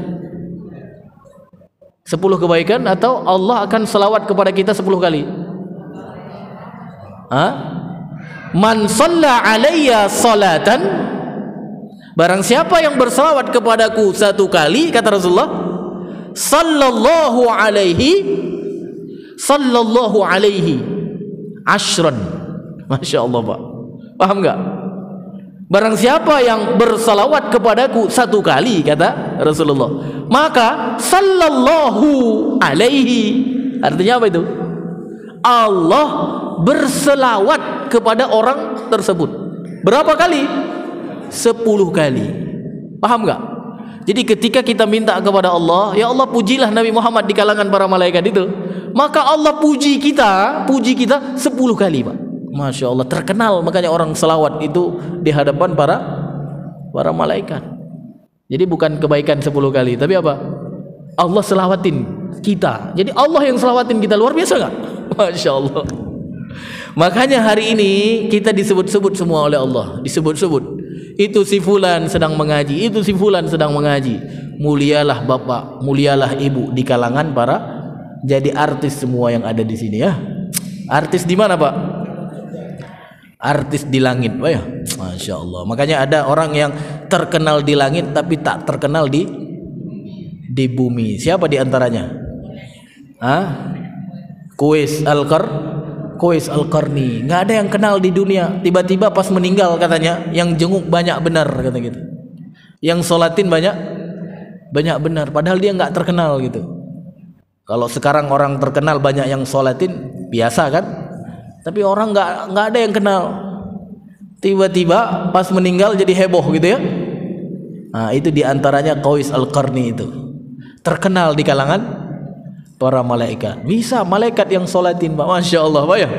10 kebaikan atau Allah akan selawat kepada kita 10 kali? Man shalla alayya salatan, barang siapa yang berselawat kepadaku 1 kali, kata Rasulullah, sallallahu alaihi ashran. Masya Allah Pak, paham nggak? Barang siapa yang bersalawat kepadaku 1 kali, kata Rasulullah, maka sallallahu alaihi, artinya apa itu? Allah berselawat kepada orang tersebut berapa kali? 10 kali. Paham nggak? Jadi ketika kita minta kepada Allah, ya Allah pujilah Nabi Muhammad di kalangan para malaikat itu, maka Allah puji kita 10 kali Pak. Masya Allah, terkenal makanya orang selawat itu di hadapan para malaikat. Jadi bukan kebaikan 10 kali, tapi apa? Allah selawatin kita. Jadi Allah yang selawatin kita, luar biasa nggak? Masya Allah. Makanya hari ini kita disebut-sebut semua oleh Allah, disebut-sebut. Itu si fulan sedang mengaji, itu si fulan sedang mengaji. Mulialah bapak, mulialah ibu di kalangan para jadi artis semua yang ada di sini ya. Artis di mana Pak? Artis di langit, Pak ya. Masya Allah. Makanya ada orang yang terkenal di langit tapi tak terkenal di bumi. Siapa di antaranya? Qais Al-Qarni. Nggak ada yang kenal di dunia. Tiba-tiba pas meninggal katanya yang jenguk banyak benar kata gitu. Yang sholatin banyak benar. Padahal dia nggak terkenal gitu. Kalau sekarang orang terkenal banyak yang sholatin biasa kan. Tapi orang nggak ada yang kenal. Tiba-tiba pas meninggal jadi heboh gitu ya. Nah, itu diantaranya Qais Al-Qarni itu. Terkenal di kalangan para malaikat. Bisa malaikat yang sholatin Pak. Masya Allah Pak ya.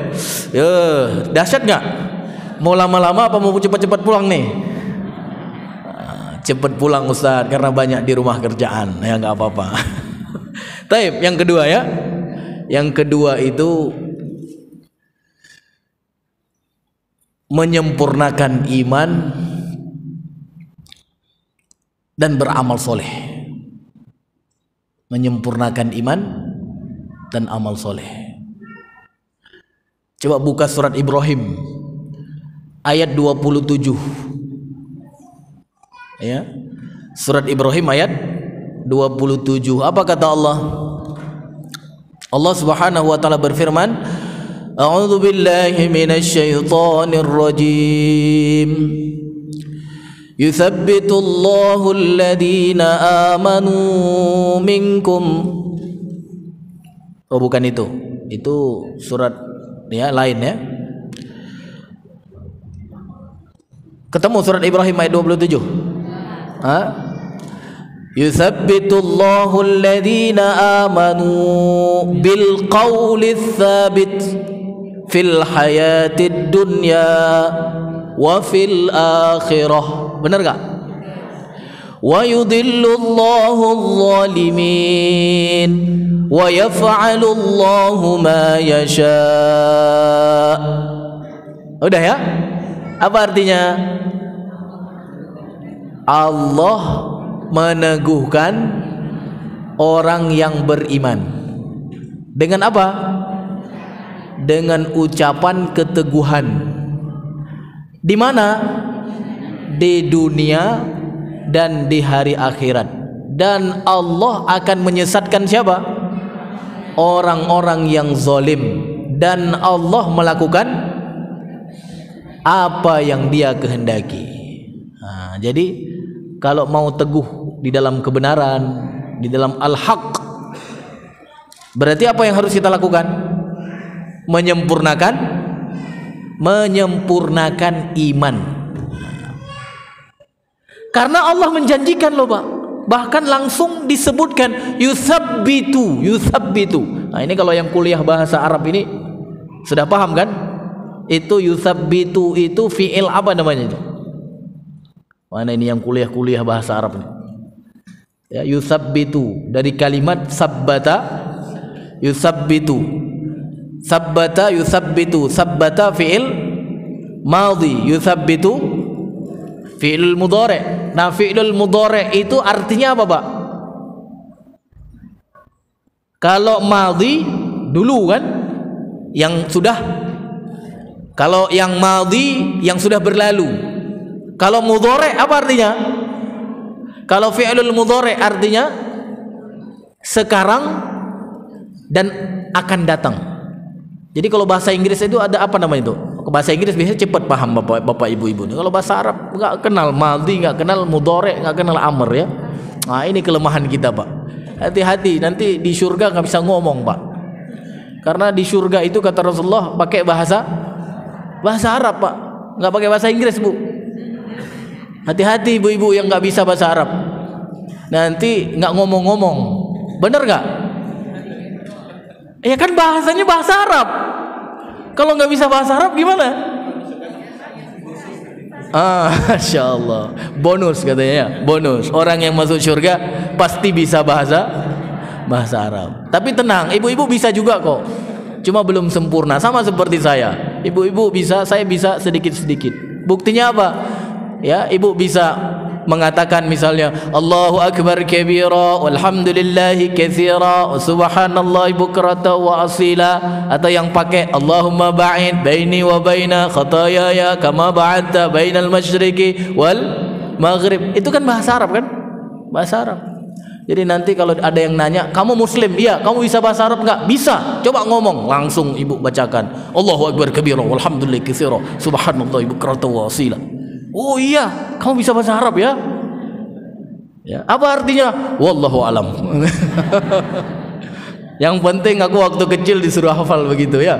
Dahsyat nggak? Mau lama-lama apa mau cepat-cepat pulang nih? Cepat pulang Ustaz karena banyak di rumah kerjaan. Ya nggak apa-apa. Taib, yang kedua ya. Yang kedua itu menyempurnakan iman dan beramal soleh. Menyempurnakan iman dan amal soleh. Coba buka surat Ibrahim ayat 27 ya. Surat Ibrahim ayat 27. Apa kata Allah? Allah Subhanahu wa taala berfirman, A'udzu billahi minasy syaithanir rajim. Yuthabbitu Allahu alladhina amanu minkum. Oh bukan itu. Itu surat ya lain ya. Ketemu surat Ibrahim ayat 27. Yuthabbitu Allahu alladhina amanu bil qawli tsabit fil hayatid dunya wa fil akhirah. Benar gak? Wa yudhillu Allahu adh-dhalimin wa yaf'alu Allahu ma yasha. Udah ya? Apa artinya? Allah meneguhkan orang yang beriman dengan apa? Dengan ucapan keteguhan. Di mana? Di dunia dan di hari akhirat. Dan Allah akan menyesatkan siapa? Orang-orang yang zalim. Dan Allah melakukan apa yang Dia kehendaki. Nah, jadi kalau mau teguh di dalam kebenaran, di dalam al-haq, berarti apa yang harus kita lakukan? Menyempurnakan iman. Karena Allah menjanjikan loh Pak. Bahkan langsung disebutkan yuthabbitu. Nah ini kalau yang kuliah bahasa Arab ini sudah paham kan? Itu yuthabbitu itu fi'il apa namanya itu? Mana ini yang kuliah bahasa Arab nih? Ya, yuthabbitu dari kalimat sabbata yuthabbitu. Sabbata fi'il madhi, yuthabbitu fi'il mudhari'. Nah, fi'il mudhari' itu artinya apa, Pak? Kalau madhi dulu kan yang sudah, kalau yang madhi yang sudah berlalu. Kalau mudhari' apa artinya? Kalau fi'il mudhari' artinya sekarang dan akan datang. Jadi kalau bahasa Inggris itu ada apa namanya itu? Bahasa Inggris biasanya cepat paham bapak ibu-ibu. Kalau bahasa Arab nggak kenal madhi, nggak kenal mudhari', nggak kenal amr ya. Nah ini kelemahan kita Pak. Hati-hati nanti di surga nggak bisa ngomong Pak. Karena di surga itu kata Rasulullah pakai bahasa Arab Pak, nggak pakai bahasa Inggris Bu. Hati-hati ibu-ibu yang nggak bisa bahasa Arab. Nanti nggak ngomong-ngomong, bener nggak? Ya kan bahasanya bahasa Arab. Kalau nggak bisa bahasa Arab gimana? Masya Allah. Bonus katanya ya, bonus. Orang yang masuk surga pasti bisa bahasa Arab. Tapi tenang, ibu-ibu bisa juga kok. Cuma belum sempurna. Sama seperti saya. Ibu-ibu bisa, saya bisa sedikit-sedikit. Buktinya apa? Ya, ibu bisa mengatakan misalnya Allahu akbar kabira walhamdulillahi katsira wa subhanallahi bukrata wa asila, atau yang pakai Allahumma ba'id baini wa baina khataayaya kama ba'adta bainal masyriqi wal maghrib. Itu kan bahasa Arab kan? Bahasa Arab. Jadi nanti kalau ada yang nanya, kamu muslim? Iya. Kamu bisa bahasa Arab enggak? Bisa. Coba ngomong. Langsung ibu bacakan Allahu akbar kabira walhamdulillahi katsira subhanallahi bukrata wa asila. Oh iya, kamu bisa bahasa Arab ya? Ya. Apa artinya? Wallahu alam. Yang penting aku waktu kecil disuruh hafal begitu ya.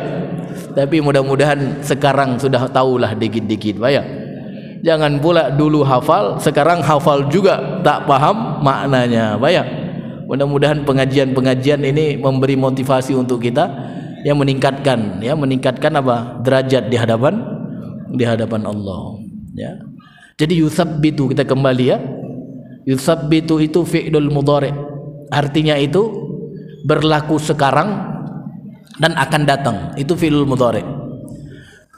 Tapi mudah-mudahan sekarang sudah tahulah dikit-dikit, Pak ya. Jangan pula dulu hafal, sekarang hafal juga tak paham maknanya, Pak ya. Mudah-mudahan pengajian-pengajian ini memberi motivasi untuk kita yang meningkatkan apa? Derajat di hadapan Allah, ya. Jadi yusabbitu, kita kembali ya. Yusabbitu itu fi'lul mudhari'. Artinya itu berlaku sekarang dan akan datang. Itu fi'lul mudhari'.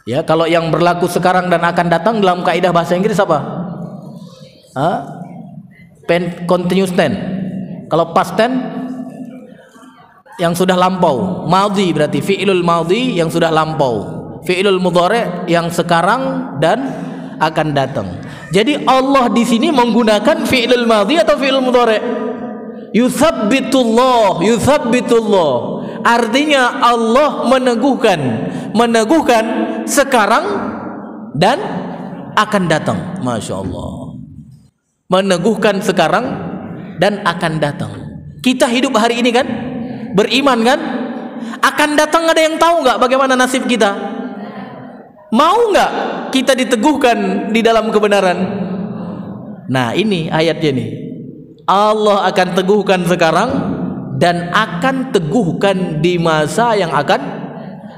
Ya, kalau yang berlaku sekarang dan akan datang dalam kaidah bahasa Inggris apa? Continuous tense. Kalau past tense yang sudah lampau. Madhi berarti fi'lul madhi yang sudah lampau. Fi'lul mudhari' yang sekarang dan akan datang. Jadi Allah di sini menggunakan fi'lul madhi atau fi'lul mudhari'? Yuthabbitullah. Artinya Allah meneguhkan sekarang dan akan datang. Masya Allah. Meneguhkan sekarang dan akan datang. Kita hidup hari ini kan, beriman kan, akan datang ada yang tahu nggak bagaimana nasib kita? Mau nggak kita diteguhkan di dalam kebenaran? Nah ini ayatnya nih. Allah akan teguhkan sekarang dan akan teguhkan di masa yang akan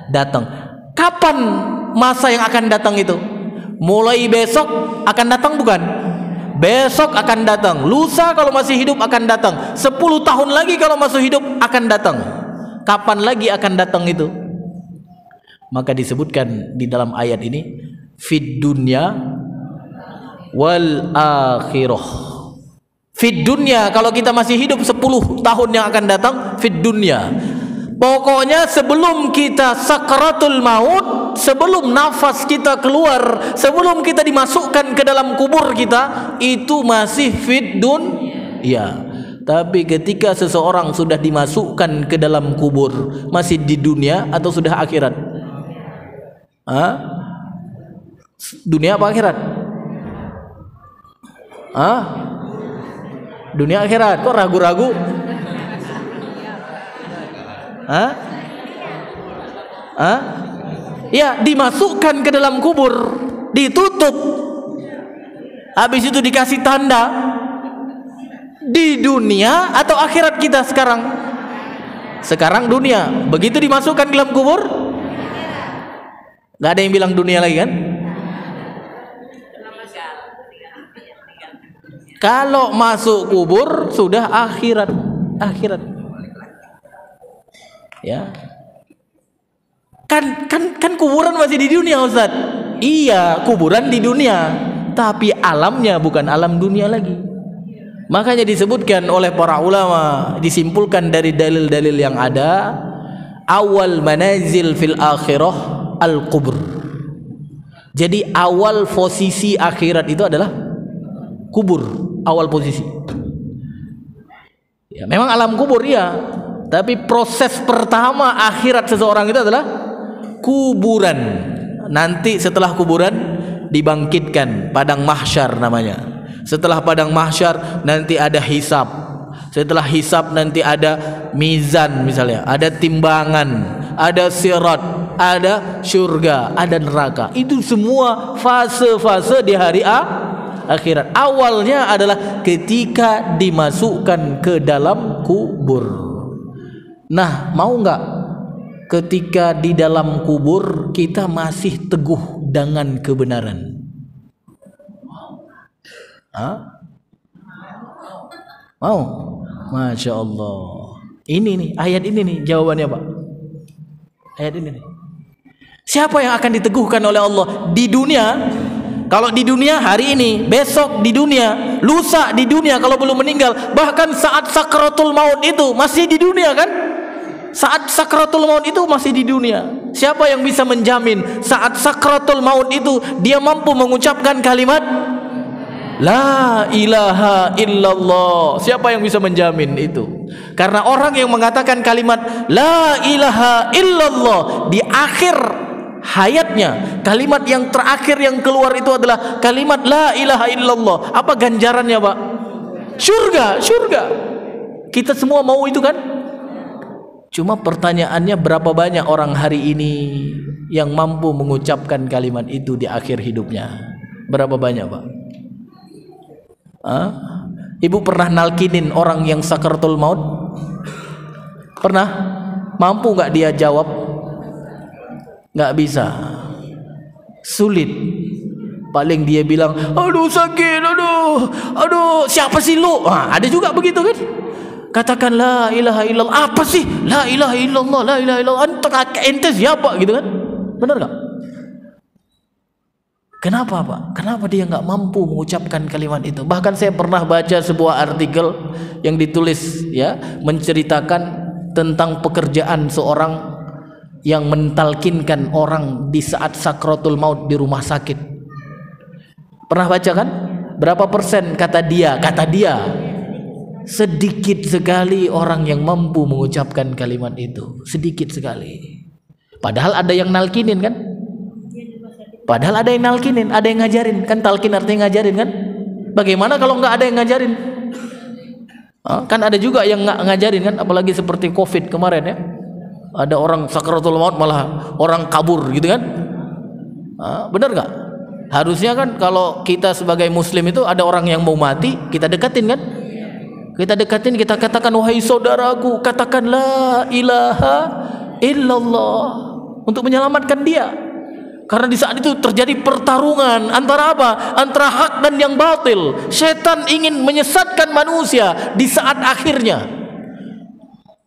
datang. Kapan masa yang akan datang itu? Mulai besok akan datang bukan? Besok akan datang. Lusa kalau masih hidup akan datang. 10 tahun lagi kalau masih hidup akan datang. Kapan lagi akan datang itu? Maka disebutkan di dalam ayat ini fid dunya wal akhirah. Fid dunya, kalau kita masih hidup 10 tahun yang akan datang, fid dunya. Pokoknya sebelum kita sakaratul maut, sebelum nafas kita keluar, sebelum kita dimasukkan ke dalam kubur kita, itu masih fid dunya. Tapi ketika seseorang sudah dimasukkan ke dalam kubur, masih di dunia atau sudah akhirat? Dunia apa akhirat? Dunia akhirat. Kok ragu-ragu? Ya, dimasukkan ke dalam kubur, ditutup, habis itu dikasih tanda. Di dunia atau akhirat kita sekarang? Sekarang dunia. Begitu dimasukkan ke dalam kubur, gak ada yang bilang dunia lagi kan? Kalau masuk kubur sudah akhirat. Ya. Kan kuburan masih di dunia, Ustaz. Iya, kuburan di dunia, tapi alamnya bukan alam dunia lagi. Makanya disebutkan oleh para ulama, disimpulkan dari dalil-dalil yang ada, awal manazil fil akhirah al-kubur. Jadi awal posisi akhirat itu adalah kubur, awal posisi. Ya, memang alam kubur ya, tapi proses pertama akhirat seseorang itu adalah kuburan. Nanti setelah kuburan dibangkitkan, padang mahsyar namanya. Setelah padang mahsyar nanti ada hisab. Setelah hisab nanti ada mizan misalnya, ada timbangan, ada sirat, ada surga, ada neraka. Itu semua fase-fase di hari akhirat. Awalnya adalah ketika dimasukkan ke dalam kubur. Nah, mau nggak ketika di dalam kubur kita masih teguh dengan kebenaran? Mau? Masya Allah. Ini nih, ayat ini nih jawabannya, Pak. Ayat ini nih. Siapa yang akan diteguhkan oleh Allah di dunia Kalau di dunia hari ini, besok di dunia, lusa di dunia kalau belum meninggal, bahkan saat sakratul maut itu masih di dunia kan? Saat sakratul maut itu masih di dunia. Siapa yang bisa menjamin saat sakratul maut itu dia mampu mengucapkan kalimat La ilaha illallah? Siapa yang bisa menjamin itu? Karena orang yang mengatakan kalimat La ilaha illallah di akhir hayatnya, kalimat yang terakhir yang keluar itu adalah kalimat La ilaha illallah. Apa ganjarannya, Pak? Surga, surga. Kita semua mau itu kan? Cuma pertanyaannya, berapa banyak orang hari ini yang mampu mengucapkan kalimat itu di akhir hidupnya? Berapa banyak, Pak? Ibu pernah nalkinin orang yang sakaratul maut? Pernah? Mampu nggak dia jawab? Nggak bisa, sulit. Paling dia bilang, aduh sakit, aduh siapa sih lu? Ada juga begitu kan? Katakan la ilaha illallah. Apa sih la ilaha illallah? La ilaha illallah ente siapa gitu kan? Benar gak? Kenapa, Pak? Kenapa dia nggak mampu mengucapkan kalimat itu? Bahkan saya pernah baca sebuah artikel yang ditulis ya, menceritakan tentang pekerjaan seorang yang mentalkinkan orang di saat sakratul maut di rumah sakit. Pernah baca kan? Berapa persen kata dia sedikit sekali orang yang mampu mengucapkan kalimat itu, sedikit sekali. Padahal ada yang nalkinin kan? Padahal ada yang nalkinin, ada yang ngajarin kan? Talkin artinya ngajarin kan? Bagaimana kalau nggak ada yang ngajarin? Kan ada juga yang nggak ngajarin kan? Apalagi seperti COVID kemarin ya, ada orang sakratul maut malah orang kabur gitu kan? Benar nggak? Harusnya kan kalau kita sebagai muslim itu ada orang yang mau mati, kita deketin kan? Kita deketin, kita katakan wahai saudaraku, katakan la ilaha illallah untuk menyelamatkan dia. Karena di saat itu terjadi pertarungan antara apa? Antara hak dan yang batil. Setan ingin menyesatkan manusia di saat akhirnya.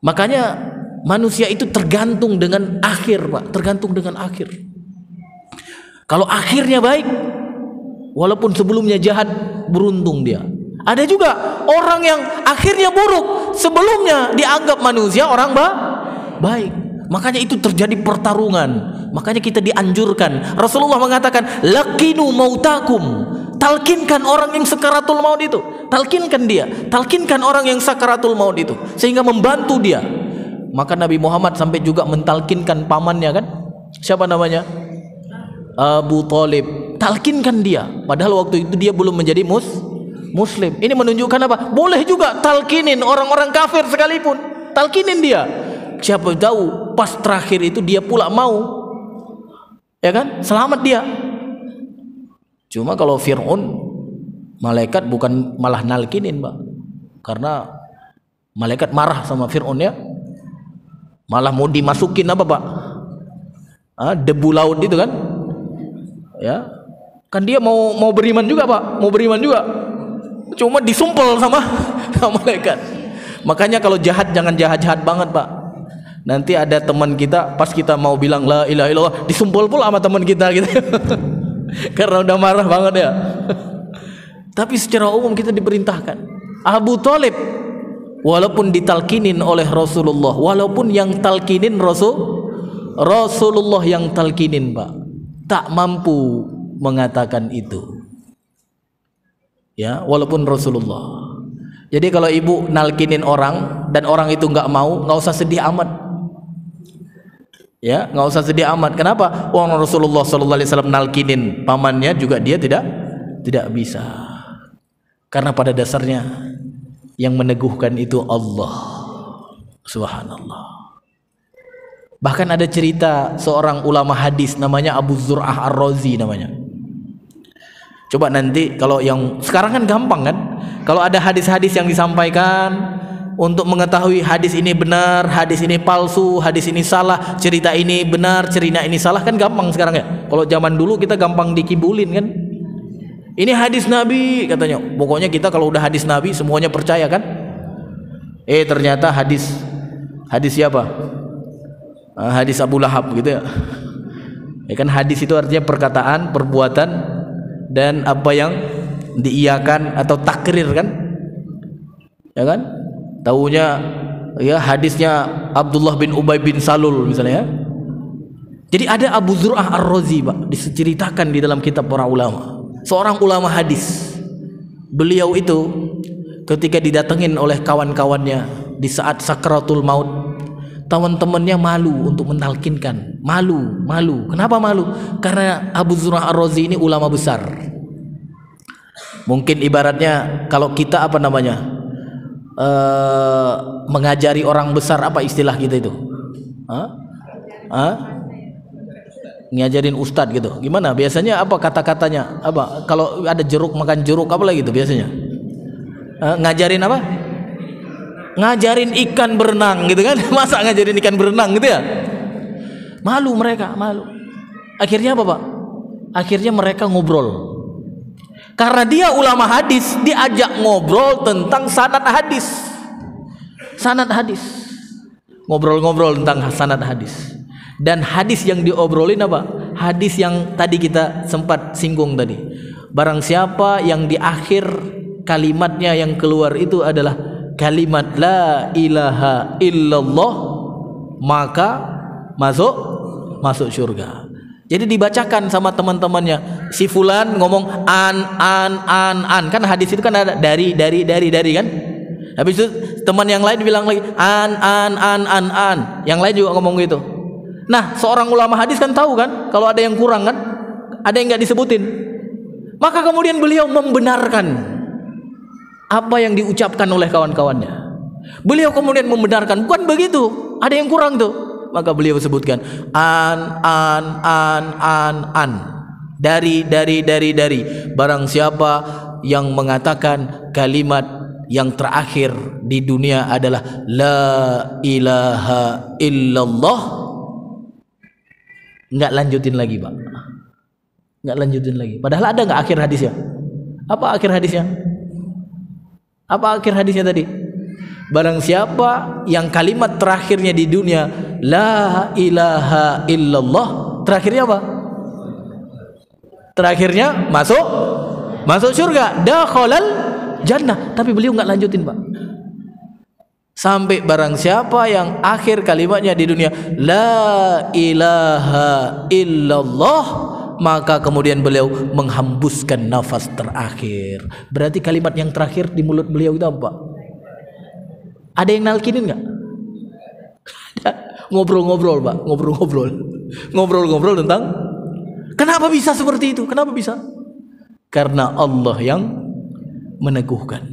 Makanya manusia itu tergantung dengan akhir, Pak. Tergantung dengan akhir. Kalau akhirnya baik, walaupun sebelumnya jahat, beruntung dia. Ada juga orang yang akhirnya buruk, sebelumnya dianggap manusia orang baik. Makanya itu terjadi pertarungan. Makanya kita dianjurkan. Rasulullah mengatakan, "Laqinu mautakum." Talkinkan orang yang sakaratul maut itu. Talkinkan dia. Talkinkan orang yang sakaratul maut itu sehingga membantu dia. Maka Nabi Muhammad sampai juga mentalkinkan pamannya kan? Siapa namanya? Abu Thalib. Talkinkan dia. Padahal waktu itu dia belum menjadi muslim. Ini menunjukkan apa? Boleh juga talkinin orang-orang kafir sekalipun. Talkinin dia. Siapa tahu pas terakhir itu dia pula mau, ya kan? Selamat dia. Cuma kalau Fir'aun, malaikat bukan malah nalkinin, Pak. Karena malaikat marah sama Fir'aun ya. Malah mau dimasukin apa, Pak? Debu laut itu kan? Ya. Kan dia mau beriman juga, Pak. Mau beriman juga. Cuma disumpel sama malaikat. Makanya kalau jahat jangan jahat-jahat banget, Pak. Nanti ada teman kita pas kita mau bilang la ilaha illallah disumpul pula sama teman kita gitu. Karena udah marah banget ya. Tapi secara umum kita diperintahkan. Abu Thalib walaupun ditalkinin oleh Rasulullah, walaupun yang talkinin Rasulullah yang talkinin, Pak, tak mampu mengatakan itu. Ya, walaupun Rasulullah. Jadi kalau ibu nalkinin orang dan orang itu nggak mau, nggak usah sedih amat. Ya, nggak usah sedih amat. Kenapa? Wong Rasulullah SAW nalkinin pamannya juga dia tidak bisa. Karena pada dasarnya yang meneguhkan itu Allah Subhanallah. Bahkan ada cerita seorang ulama hadis namanya Abu Zur'ah Ar-Razi namanya. Coba nanti kalau yang sekarang kan gampang kan? Kalau ada hadis-hadis yang disampaikan untuk mengetahui hadis ini benar, hadis ini palsu, hadis ini salah, cerita ini benar, cerita ini salah, kan gampang sekarang ya. Kalau zaman dulu kita gampang dikibulin kan. Ini hadis Nabi katanya. Pokoknya kita kalau udah hadis Nabi semuanya percaya kan. Ternyata hadis siapa? Hadis Abu Lahab gitu ya. Ya kan hadis itu artinya perkataan, perbuatan dan apa yang diiyakan atau takrir kan, ya kan? Tahunya ya hadisnya Abdullah bin Ubay bin Salul misalnya ya. Jadi ada Abu Zur'ah Ar-Razi, Pak, diceritakan di dalam kitab para ulama. Seorang ulama hadis. Beliau itu ketika didatengin oleh kawan-kawannya di saat sakratul maut, teman-temannya malu untuk mentalkinkan. Malu. Kenapa malu? Karena Abu Zur'ah Ar-Razi ini ulama besar. Mungkin ibaratnya kalau kita apa namanya? Mengajari orang besar, apa istilah kita itu? Ngajarin ustadz gitu. Gimana? Biasanya apa kata-katanya? Apa? Kalau ada jeruk makan jeruk apa lagi itu biasanya? Ngajarin apa? Ngajarin ikan berenang gitu kan? Masa ngajarin ikan berenang gitu ya? Malu mereka, malu. Akhirnya apa, Pak? Akhirnya mereka ngobrol. Karena dia ulama hadis, diajak ngobrol tentang sanad hadis. Sanad hadis. Ngobrol-ngobrol tentang sanad hadis. Dan hadis yang diobrolin apa? Hadis yang tadi kita sempat singgung tadi. Barang siapa yang di akhir kalimatnya yang keluar itu adalah kalimat la ilaha illallah, maka masuk surga. Jadi dibacakan sama teman-temannya. Si fulan ngomong an. Kan hadis itu kan ada dari kan? Habis itu teman yang lain bilang lagi an. Yang lain juga ngomong gitu. Nah, seorang ulama hadis kan tahu kan kalau ada yang kurang kan, ada yang nggak disebutin. Maka kemudian beliau membenarkan apa yang diucapkan oleh kawan-kawannya. Beliau kemudian membenarkan, bukan begitu, ada yang kurang tuh. Maka beliau sebutkan an. Dari. Barang siapa yang mengatakan kalimat yang terakhir di dunia adalah la ilaha illallah, nggak lanjutin lagi, Pak. Nggak lanjutin lagi. Padahal ada nggak akhir hadisnya? Apa akhir hadisnya? Apa akhir hadisnya tadi? Barang siapa yang kalimat terakhirnya di dunia la ilaha illallah, terakhirnya apa? Terakhirnya masuk surga, dakhalal jannah. Tapi beliau nggak lanjutin, Pak. Sampai barang siapa yang akhir kalimatnya di dunia la ilaha illallah, maka kemudian beliau menghembuskan nafas terakhir. Berarti kalimat yang terakhir di mulut beliau itu apa? Ada yang nalkinin nggak? Ngobrol-ngobrol, Pak. Ngobrol-ngobrol tentang kenapa bisa seperti itu? Kenapa bisa? Karena Allah yang meneguhkan.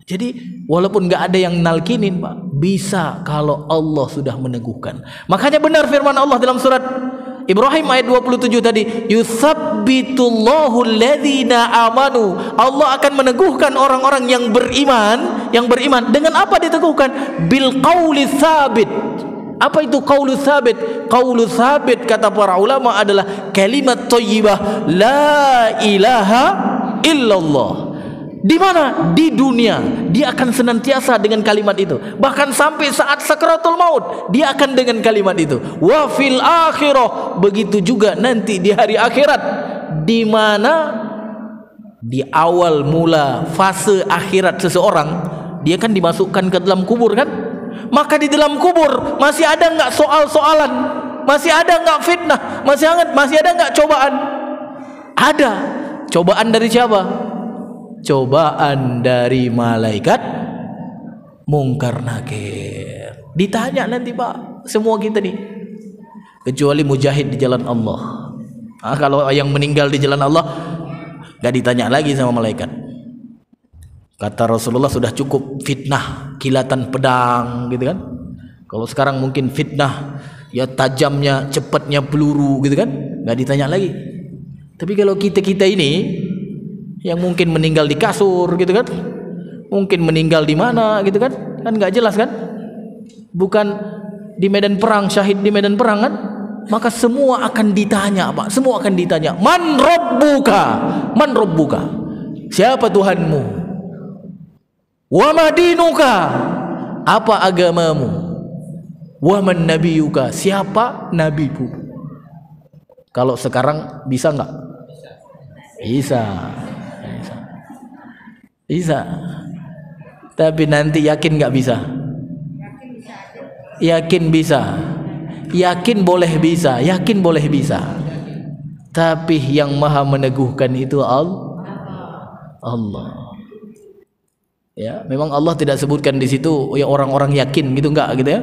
Jadi walaupun nggak ada yang nalkinin, Pak, bisa kalau Allah sudah meneguhkan. Makanya benar firman Allah dalam surat Ibrahim ayat 27 tadi, yutsabbitullahu alladhina amanu. Allah akan meneguhkan orang-orang yang beriman. Dengan apa diteguhkan? Bil qauli tsabit. Apa itu qaulu tsabit? Qaulu tsabit kata para ulama adalah kalimat thayyibah la ilaha illallah. Di mana? Di dunia dia akan senantiasa dengan kalimat itu. Bahkan sampai saat sakratul maut dia akan dengan kalimat itu. Wa fil akhirah, begitu juga nanti di hari akhirat, di mana di awal mula fase akhirat seseorang, dia kan dimasukkan ke dalam kubur kan? Maka di dalam kubur masih ada enggak soal-soalan? Masih ada enggak fitnah? Masih ada enggak cobaan? Ada. Cobaan dari siapa? Cobaan dari malaikat mungkar nakir. Ditanya nanti, Pak, semua kita nih, kecuali mujahid di jalan Allah. Kalau yang meninggal di jalan Allah gak ditanya lagi sama malaikat. Kata Rasulullah sudah cukup fitnah kilatan pedang gitu kan. Kalau sekarang mungkin fitnah ya tajamnya, cepatnya peluru gitu kan, gak ditanya lagi. Tapi kalau kita ini yang mungkin meninggal di kasur gitu kan, mungkin meninggal di mana gitu kan nggak jelas kan, bukan di medan perang, syahid di medan perang kan, maka semua akan ditanya, Pak. Semua akan ditanya, man rabbuka, siapa Tuhanmu, wa madinuka, apa agamamu, wa man nabiyuka, siapa nabiku. Kalau sekarang bisa nggak? Bisa. Bisa. Tapi nanti yakin nggak bisa? Yakin bisa. Yakin boleh bisa. Yakin boleh bisa. Tapi yang maha meneguhkan itu Allah. Ya, memang Allah tidak sebutkan di situ ya orang-orang yakin gitu, enggak gitu ya.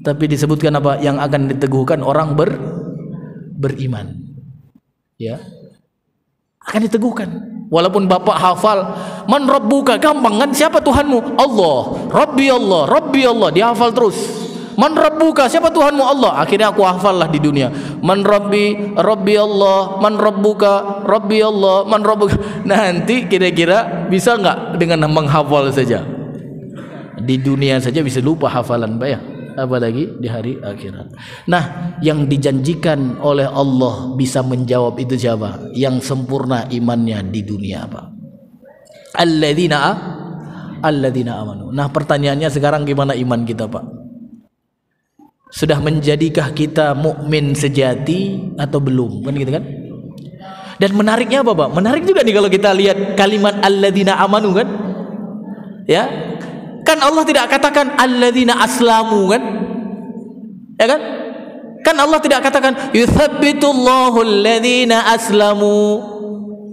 Tapi disebutkan apa? Yang akan diteguhkan orang beriman. Ya. Akan diteguhkan. Walaupun bapak hafal man rabbuka, gampang kan, siapa Tuhanmu? Allah. Rabbi Allah, Rabbi Allah, dia hafal terus. Man rabbuka, siapa Tuhanmu? Allah. Akhirnya aku hafal lah di dunia. Man rabbi, Rabbi Allah, man rabbuka, Rabbi Allah, man rabbuka. Nanti kira-kira bisa enggak dengan menghafal saja? Di dunia saja bisa lupa hafalan, Pak ya. Apalagi di hari akhirat. Nah, yang dijanjikan oleh Allah bisa menjawab itu siapa? Yang sempurna imannya di dunia apa? Alladzina amanu. Nah, pertanyaannya sekarang gimana iman kita, Pak? Sudah menjadikah kita mukmin sejati atau belum? Kan gitu kan? Dan menariknya apa, Pak? Menarik juga nih kalau kita lihat kalimat alladzina amanu kan? Ya. Kan Allah tidak katakan alladzina aslamu kan? Ya kan? Kan Allah tidak katakan yutsabbitullahu alladzina aslamu.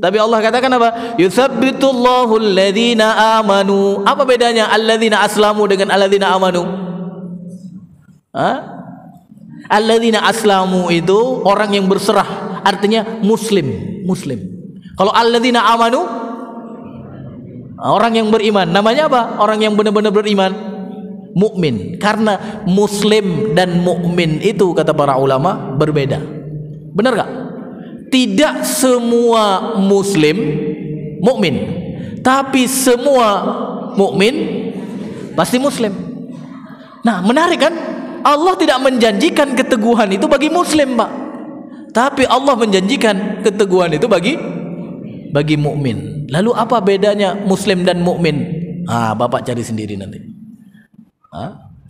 Tapi Allah katakan apa? Yutsabbitullahu alladzina amanu. Apa bedanya alladzina aslamu dengan alladzina amanu? Alladzina aslamu itu orang yang berserah, artinya muslim. Kalau alladzina amanu orang yang beriman. Namanya apa? Orang yang benar-benar beriman, mukmin. Karena muslim dan mukmin itu kata para ulama berbeda. Benar gak? Tidak semua muslim mukmin, tapi semua mukmin pasti muslim. Nah, menarik kan? Allah tidak menjanjikan keteguhan itu bagi muslim, Pak. Tapi Allah menjanjikan keteguhan itu bagi mukmin. Lalu apa bedanya muslim dan mukmin? Bapak cari sendiri nanti.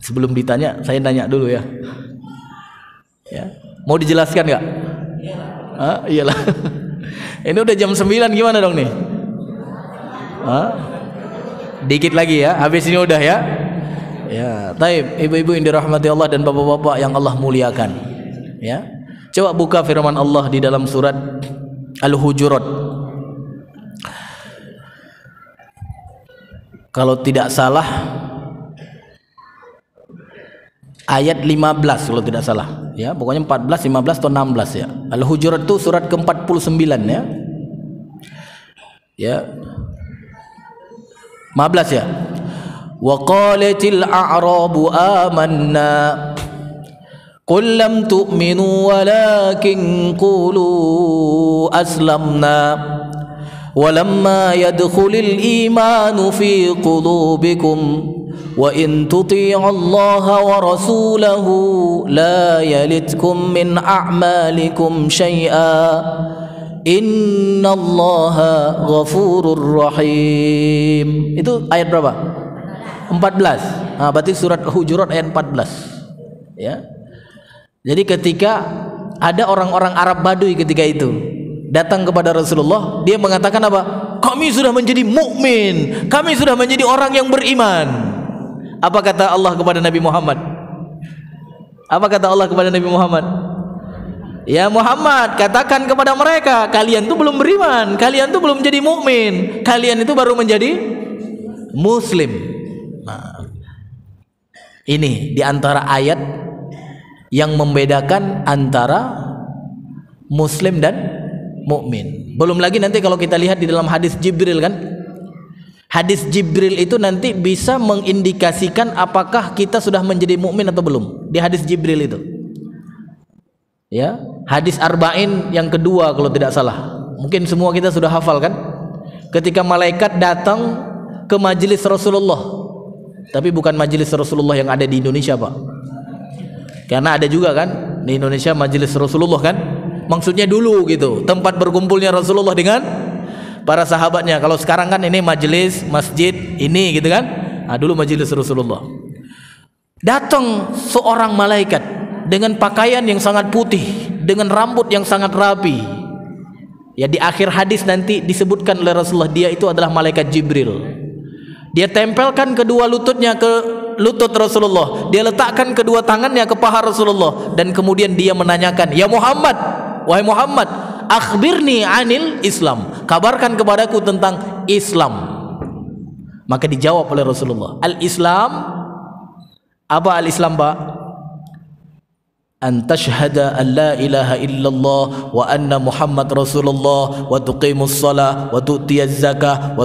Sebelum ditanya, saya nanya dulu ya. Ya. Mau dijelaskan nggak? Iyalah. Ini udah jam 9, gimana dong nih? Dikit lagi ya, habis ini udah ya. Ya, taib, ibu-ibu yang dirahmati Allah dan bapak-bapak yang Allah muliakan. Ya. Coba buka firman Allah di dalam surat Al-Hujurat. Kalau tidak salah ayat 15 kalau tidak salah ya, pokoknya 14, 15 atau 16 ya. Al-Hujurat itu surat ke-49 ya. Ya. 15 ya. Wa qalatil a'rabu amanna qul lam tu'minu walakin qulu aslamna walamma yadkhulil imanu fi qulubikum wa in tuti'u allaha wa rasulahu la yalitkum min a'malikum syai'a innallaha ghafurur rahim. Itu ayat berapa? 14. Berarti surat Hujurat ayat 14 ya. Jadi ketika ada orang-orang Arab Baduy ketika itu datang kepada Rasulullah, dia mengatakan apa? Kami sudah menjadi mukmin, kami sudah menjadi orang yang beriman. Apa kata Allah kepada Nabi Muhammad? Apa kata Allah kepada Nabi Muhammad? Ya Muhammad, katakan kepada mereka, kalian tuh belum beriman, kalian tuh belum menjadi mukmin, kalian itu baru menjadi muslim. Nah, ini diantara ayat yang membedakan antara muslim dan mukmin. Belum lagi nanti kalau kita lihat di dalam hadis Jibril kan, hadis Jibril itu nanti bisa mengindikasikan apakah kita sudah menjadi mukmin atau belum. Di hadis Jibril itu ya, hadis Arba'in yang kedua kalau tidak salah, mungkin semua kita sudah hafal kan, ketika malaikat datang ke majelis Rasulullah. Tapi bukan majelis Rasulullah yang ada di Indonesia, Pak. Karena ada juga kan di Indonesia majelis Rasulullah kan, maksudnya dulu gitu, tempat berkumpulnya Rasulullah dengan para sahabatnya. Kalau sekarang kan ini majelis masjid ini gitu kan. Dulu majelis Rasulullah. Datang seorang malaikat dengan pakaian yang sangat putih, dengan rambut yang sangat rapi. Ya, di akhir hadis nanti disebutkan oleh Rasulullah, dia itu adalah malaikat Jibril. Dia tempelkan kedua lututnya ke lutut Rasulullah, dia letakkan kedua tangannya ke paha Rasulullah, dan kemudian dia menanyakan, "Ya Muhammad, wahai Muhammad, akhbirni anil Islam, kabarkan kepadaku tentang Islam." Maka dijawab oleh Rasulullah, "Al-Islam." Apa al-Islam, Pak? "An tashhada an la ilaha illallah wa anna Muhammad Rasulullah wa tuqimus shalah wa tu'tiyaz zakah wa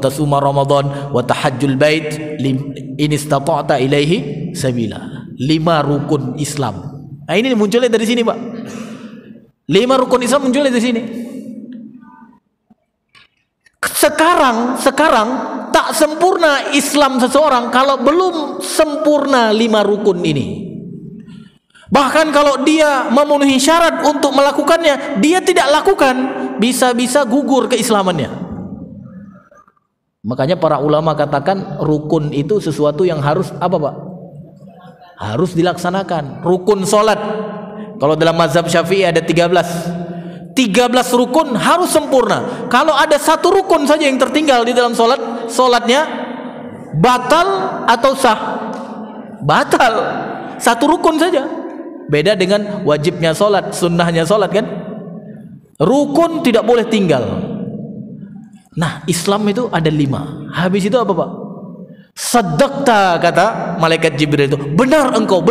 tasuma Ramadan wa tahajjul bait in istata'ta ilaihi sabila." 5 rukun Islam. Nah, ini munculnya dari sini, Pak. 5 rukun Islam munculnya dari sini. Sekarang tak sempurna Islam seseorang kalau belum sempurna 5 rukun ini. Bahkan kalau dia memenuhi syarat untuk melakukannya, dia tidak lakukan, bisa-bisa gugur keislamannya. Makanya para ulama katakan rukun itu sesuatu yang harus apa, Pak? Harus dilaksanakan. Rukun solat, kalau dalam mazhab Syafi'i ada 13 rukun harus sempurna. Kalau ada 1 rukun saja yang tertinggal di dalam solat, solatnya batal atau sah? Batal. 1 rukun saja. Beda dengan wajibnya solat, sunnahnya solat kan. Rukun tidak boleh tinggal. Nah, Islam itu ada 5. Habis itu apa, Pak? Sadaqta, kata malaikat Jibril itu, benar engkau.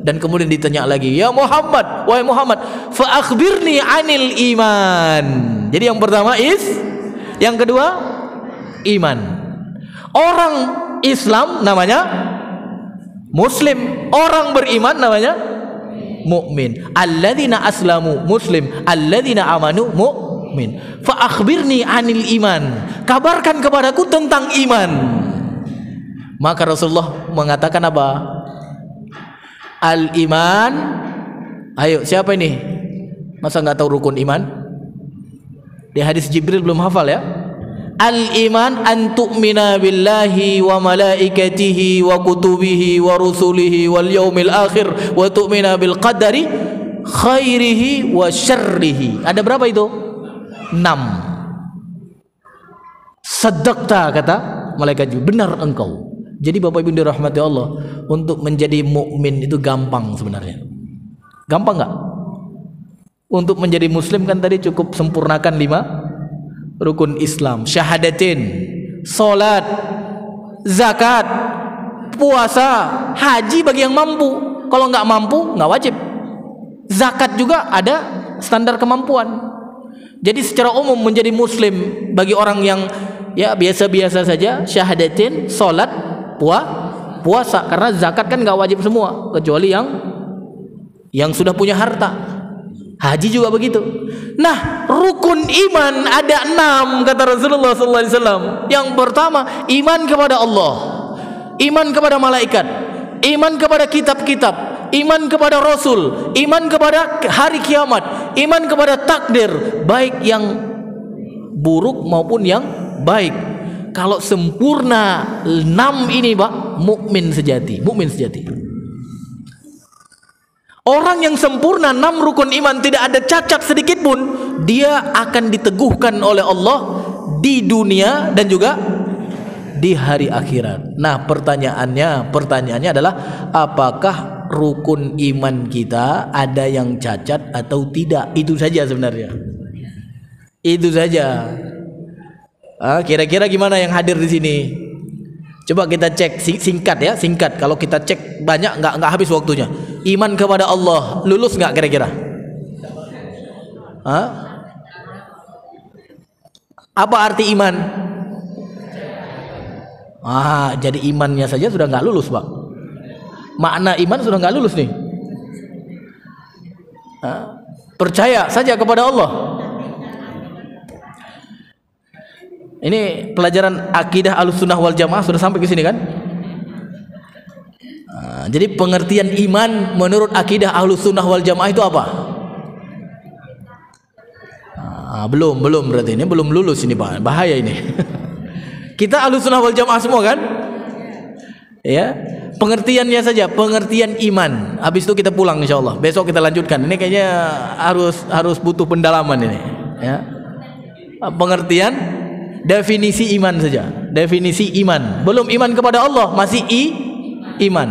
Dan kemudian ditanya lagi, "Ya Muhammad, wahai Muhammad, fa akhbirni anil iman." Jadi yang pertama yang kedua iman. Orang Islam namanya Muslim, orang beriman namanya mukmin. Alladzina aslamu muslim, alladzina amanu mukmin. Fa akhbirni anil iman, kabarkan kepadaku tentang iman. Maka Rasulullah mengatakan apa? Al iman. Ayo, siapa ini? Masa nggak tahu rukun iman? Di hadis Jibril belum hafal ya? Al-iman an tu'mina billahi wa malaikatihi wa kutubihi wa rusulihi wal yaumil akhir wa tu'mina bil qadari khairihi wa syarrihi. Ada berapa itu? 6. Sadaqta, kata malaikat Jibril, benar engkau. Jadi Bapak Ibu dirahmati Allah, untuk menjadi mukmin itu gampang sebenarnya. Gampang nggak? Untuk menjadi muslim kan tadi cukup sempurnakan 5 rukun Islam, syahadatin, salat, zakat, puasa, haji bagi yang mampu. Kalau nggak mampu nggak wajib. Zakat juga ada standar kemampuan. Jadi secara umum menjadi muslim bagi orang yang ya biasa-biasa saja, syahadatin, salat, puasa. Karena zakat kan nggak wajib semua, kecuali yang sudah punya harta. Haji juga begitu. Nah, rukun iman ada 6 kata Rasulullah SAW. Yang pertama, iman kepada Allah, iman kepada malaikat, iman kepada kitab-kitab, iman kepada Rasul, iman kepada hari kiamat, iman kepada takdir, baik yang buruk maupun yang baik. Kalau sempurna 6 ini, Pak, mukmin sejati, mukmin sejati. Orang yang sempurna 6 rukun iman, tidak ada cacat sedikit pun, dia akan diteguhkan oleh Allah di dunia dan juga di hari akhirat. Nah, pertanyaannya adalah apakah rukun iman kita ada yang cacat atau tidak? Itu saja sebenarnya. Itu saja. Kira-kira gimana yang hadir di sini? Coba kita cek singkat ya, singkat. Kalau kita cek banyak nggak habis waktunya. Iman kepada Allah lulus nggak kira-kira? Apa arti iman? Jadi imannya saja sudah nggak lulus, Pak. Makna iman sudah nggak lulus nih. Percaya saja kepada Allah. Ini pelajaran akidah Ahlussunnah wal Jamaah sudah sampai ke sini kan? Jadi pengertian iman menurut akidah Ahlussunnah wal Jamaah itu apa? Belum berarti ini belum lulus ini, Pak. Bahaya ini. Kita Ahlussunnah wal Jamaah semua kan? Ya, pengertiannya saja, pengertian iman. Habis itu kita pulang insyaallah. Besok kita lanjutkan. Ini kayaknya harus butuh pendalaman ini. Ya. Pengertian definisi iman saja. Definisi iman. Belum iman kepada Allah, masih iman.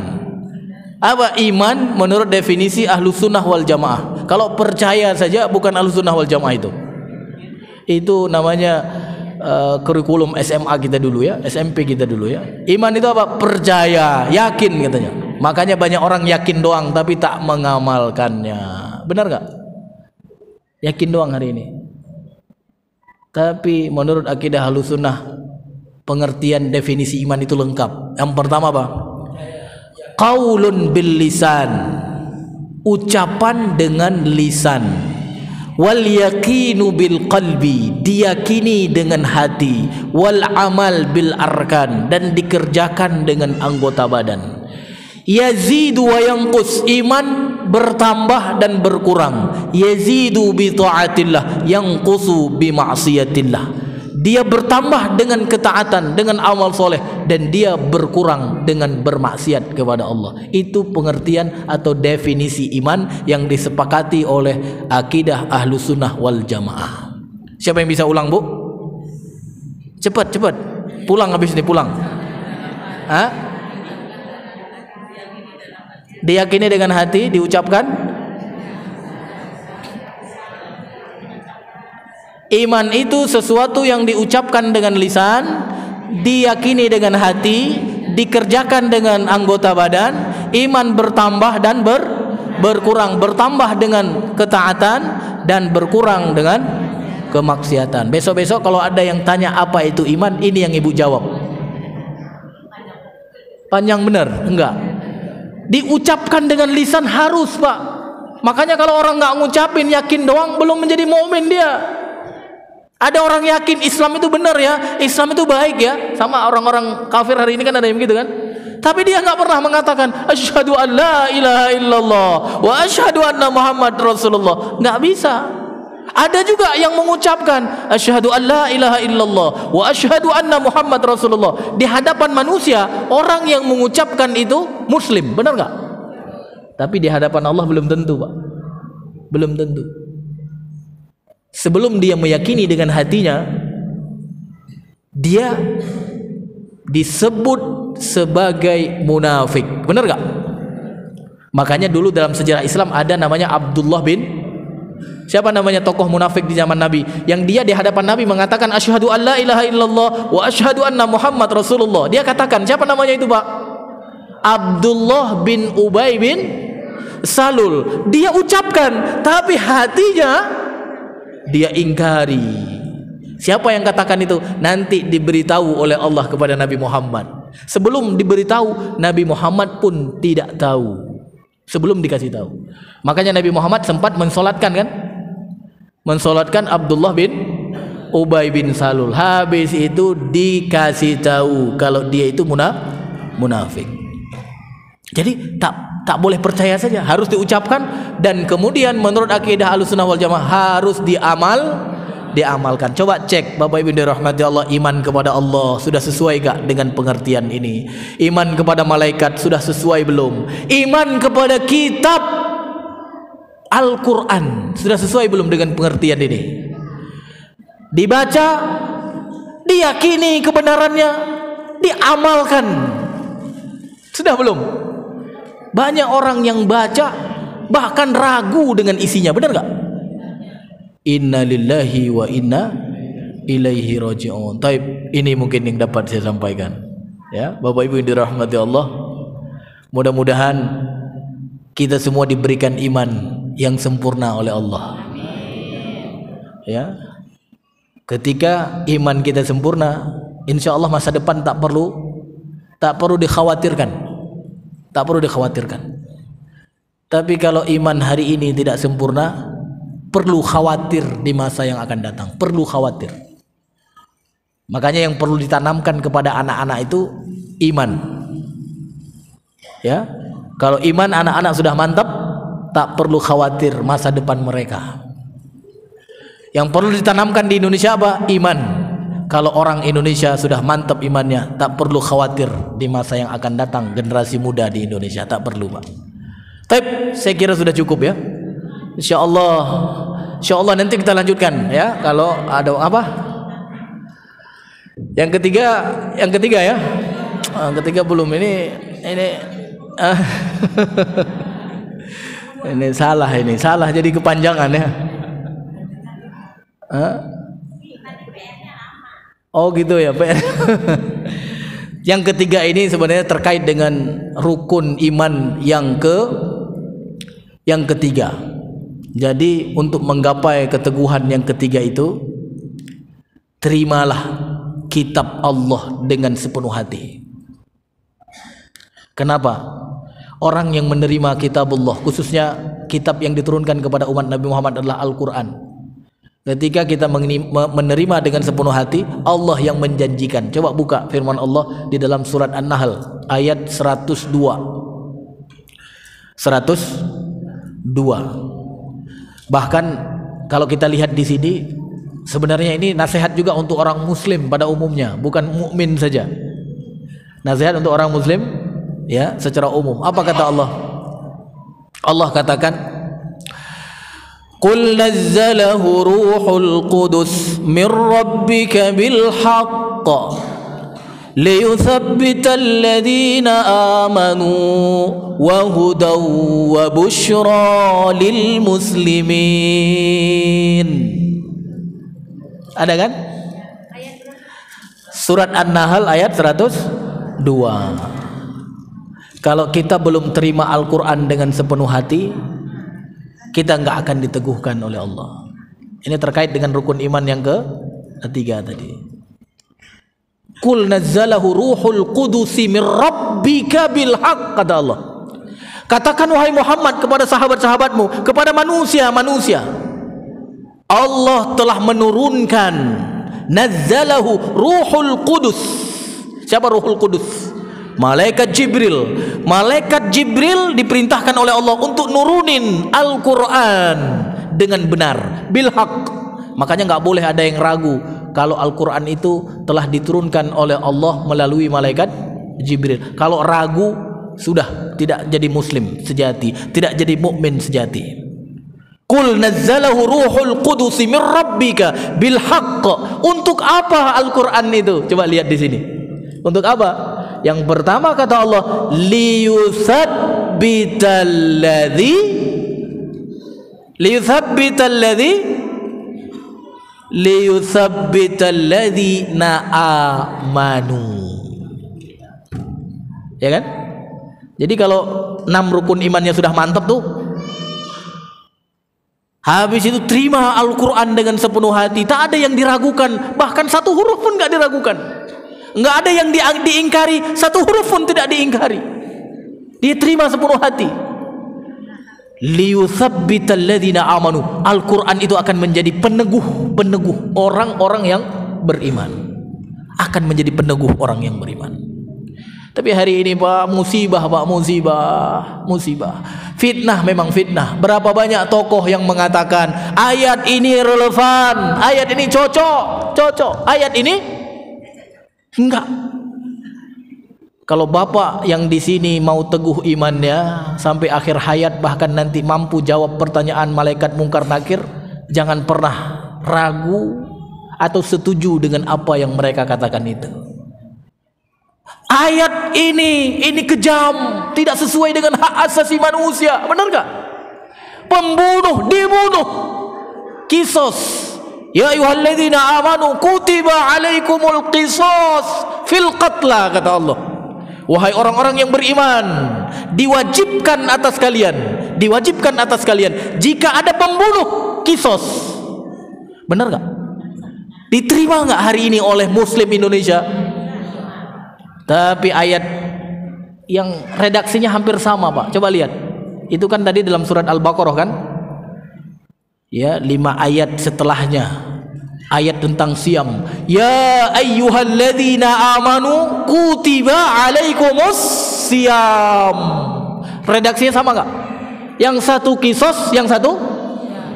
Apa iman menurut definisi Ahlus Sunnah wal Jamaah? Kalau percaya saja bukan Ahlus Sunnah wal Jamaah itu. Itu namanya kurikulum SMA kita dulu ya, SMP kita dulu ya. Iman itu apa? Percaya, yakin katanya. Makanya banyak orang yakin doang tapi tak mengamalkannya. Benar gak? Yakin doang hari ini. Tapi menurut akidah Ahlus Sunnah, pengertian definisi iman itu lengkap. Yang pertama apa? Qaulun bil lisan, ucapan dengan lisan. Wal yaqinu bil qalbi, diyakini dengan hati. Wal amal bil arkan, dan dikerjakan dengan anggota badan. Yazidu wa yanqus, iman bertambah dan berkurang. Yazidu bi taatillah, yanqusu bi ma'siyatillah. Dia bertambah dengan ketaatan, dengan amal soleh, dan dia berkurang dengan bermaksiat kepada Allah. Itu pengertian atau definisi iman yang disepakati oleh akidah Ahlus Sunnah wal Jamaah. Siapa yang bisa ulang, Bu? Cepat. Pulang habis ini, pulang. Hah? Diyakini dengan hati, diucapkan. Iman itu sesuatu yang diucapkan dengan lisan, diyakini dengan hati, dikerjakan dengan anggota badan. Iman bertambah dan berkurang, bertambah dengan ketaatan dan berkurang dengan kemaksiatan. Besok-besok kalau ada yang tanya apa itu iman, ini yang ibu jawab. Panjang benar? Enggak. Diucapkan dengan lisan harus, Pak. Makanya kalau orang nggak ngucapin, yakin doang, belum menjadi mukmin dia. Ada orang yakin Islam itu benar ya, Islam itu baik ya, sama orang-orang kafir hari ini kan ada yang begitu kan. Tapi dia nggak pernah mengatakan asyhadu an la ilaha illallah wa asyhadu anna Muhammad Rasulullah. Nggak bisa. Ada juga yang mengucapkan asyhadu an la ilaha illallah wa asyhadu anna Muhammad Rasulullah. Di hadapan manusia, orang yang mengucapkan itu muslim, benar nggak? Tapi di hadapan Allah belum tentu, Pak. Belum tentu. Sebelum dia meyakini dengan hatinya, dia disebut sebagai munafik. Benar nggak? Makanya dulu dalam sejarah Islam ada namanya Abdullah bin, siapa namanya tokoh munafik di zaman Nabi, yang dia di hadapan Nabi mengatakan asyhadu an la ilaha illallah wa asyhadu anna Muhammad Rasulullah. Dia katakan, siapa namanya itu, Pak? Abdullah bin Ubay bin Salul. Dia ucapkan, tapi hatinya dia ingkari. Siapa yang katakan itu? Nanti diberitahu oleh Allah kepada Nabi Muhammad. Sebelum diberitahu, Nabi Muhammad pun tidak tahu. Sebelum dikasih tahu. Makanya Nabi Muhammad sempat mensolatkan kan? Mensolatkan Abdullah bin Ubay bin Salul. Habis itu dikasih tahu kalau dia itu munafik. Jadi tak boleh percaya saja, harus diucapkan, dan kemudian menurut akidah Ahlussunnah wal Jamaah harus diamalkan. Coba cek Bapak Ibu dirahmati Allah, iman kepada Allah sudah sesuai gak dengan pengertian ini? Iman kepada malaikat sudah sesuai belum? Iman kepada kitab Al-Quran sudah sesuai belum dengan pengertian ini? Dibaca, diyakini kebenarannya, diamalkan, sudah belum? Banyak orang yang baca bahkan ragu dengan isinya, benar gak? Inna lillahi wa inna ilaihi raji'un. Taib, ini mungkin yang dapat saya sampaikan. Ya, Bapak Ibu yang dirahmati Allah, mudah-mudahan kita semua diberikan iman yang sempurna oleh Allah. Ya, ketika iman kita sempurna, insya Allah masa depan tak perlu dikhawatirkan. Tak perlu dikhawatirkan. Tapi kalau iman hari ini tidak sempurna, perlu khawatir di masa yang akan datang. Perlu khawatir. Makanya yang perlu ditanamkan kepada anak-anak itu iman. Ya, kalau iman anak-anak sudah mantap, tak perlu khawatir masa depan mereka. Yang perlu ditanamkan di Indonesia apa? Iman. Kalau orang Indonesia sudah mantap imannya, tak perlu khawatir di masa yang akan datang generasi muda di Indonesia, tak perlu, Pak. Tapi saya kira sudah cukup ya. Insyaallah Insyaallah nanti kita lanjutkan ya. Kalau ada apa? Yang ketiga ya. Yang ketiga belum ini ini salah jadi kepanjangan ya. Oh gitu ya, PR. Yang ketiga ini sebenarnya terkait dengan rukun iman yang ketiga. Jadi untuk menggapai keteguhan yang ketiga itu, terimalah kitab Allah dengan sepenuh hati. Kenapa? Orang yang menerima kitab Allah, khususnya kitab yang diturunkan kepada umat Nabi Muhammad adalah Al-Quran. Ketika kita menerima dengan sepenuh hati, Allah yang menjanjikan. Coba buka firman Allah di dalam surat An-Nahl ayat 102. 102. Bahkan kalau kita lihat di sini, sebenarnya ini nasihat juga untuk orang muslim pada umumnya, bukan mukmin saja. Nasihat untuk orang muslim ya secara umum. Apa kata Allah? Allah katakan, "Qul nazzalahu ruhul qudus min rabbika bil haqq liyuthabbital ladzina amanu wa hudaw wa busyra lil muslimin." Ada kan? Surat An-Nahl ayat 102. Kalau kita belum terima Al-Quran dengan sepenuh hati, kita enggak akan diteguhkan oleh Allah. Ini terkait dengan rukun iman yang ketiga tadi. Qul nazzalahu ruhul qudusi min rabbika bil haqq, kata Allah. Katakan wahai Muhammad kepada sahabat-sahabatmu, kepada manusia-manusia, Allah telah menurunkan nazzalahu ruhul qudus. Siapa ruhul qudus? Malaikat Jibril. Malaikat Jibril diperintahkan oleh Allah untuk nurunin Al-Quran dengan benar, bil haq. Makanya nggak boleh ada yang ragu kalau Al-Quran itu telah diturunkan oleh Allah melalui malaikat Jibril. Kalau ragu, sudah tidak jadi muslim sejati, tidak jadi mukmin sejati. Qul nazzalahu ruhul qudus min rabbika bil haqq. Untuk apa Al-Quran itu? Coba lihat di sini. Untuk apa? Yang pertama kata Allah, liyuthabbital ladzina amanu. Ya kan? Jadi kalau 6 rukun imannya sudah mantap tuh, habis itu terima Al-Quran dengan sepenuh hati, tak ada yang diragukan, bahkan satu huruf pun enggak diragukan. Enggak ada yang diingkari, satu huruf pun tidak diingkari. Dia terima sepenuh hati. Liyuthabbital ladzina amanu. Al-Quran itu akan menjadi peneguh orang-orang yang beriman. Akan menjadi peneguh orang yang beriman. Tapi hari ini Pak, musibah. Fitnah, memang fitnah. Berapa banyak tokoh yang mengatakan ayat ini relevan, ayat ini cocok, ayat ini enggak. Kalau Bapak yang di sini mau teguh imannya sampai akhir hayat, bahkan nanti mampu jawab pertanyaan malaikat mungkar nakir, jangan pernah ragu atau setuju dengan apa yang mereka katakan itu. Ayat ini kejam, tidak sesuai dengan hak asasi manusia. Benar enggak? Pembunuh dibunuh. Kisos. Ya ayyuhalladzina amanu kutiba alaikumul qisas fil qatla, kata Allah. Wahai orang-orang yang beriman, diwajibkan atas kalian jika ada pembunuh, kisos. Benar enggak? Diterima enggak hari ini oleh muslim Indonesia? Tapi ayat yang redaksinya hampir sama, Pak. Coba lihat. Itu kan tadi dalam surat Al-Baqarah kan? Ya, 5 ayat setelahnya, ayat tentang siam. Ya ayyuhalladzina amanu kutiba alaikumus siam. Redaksinya sama enggak? Yang satu kisos, yang satu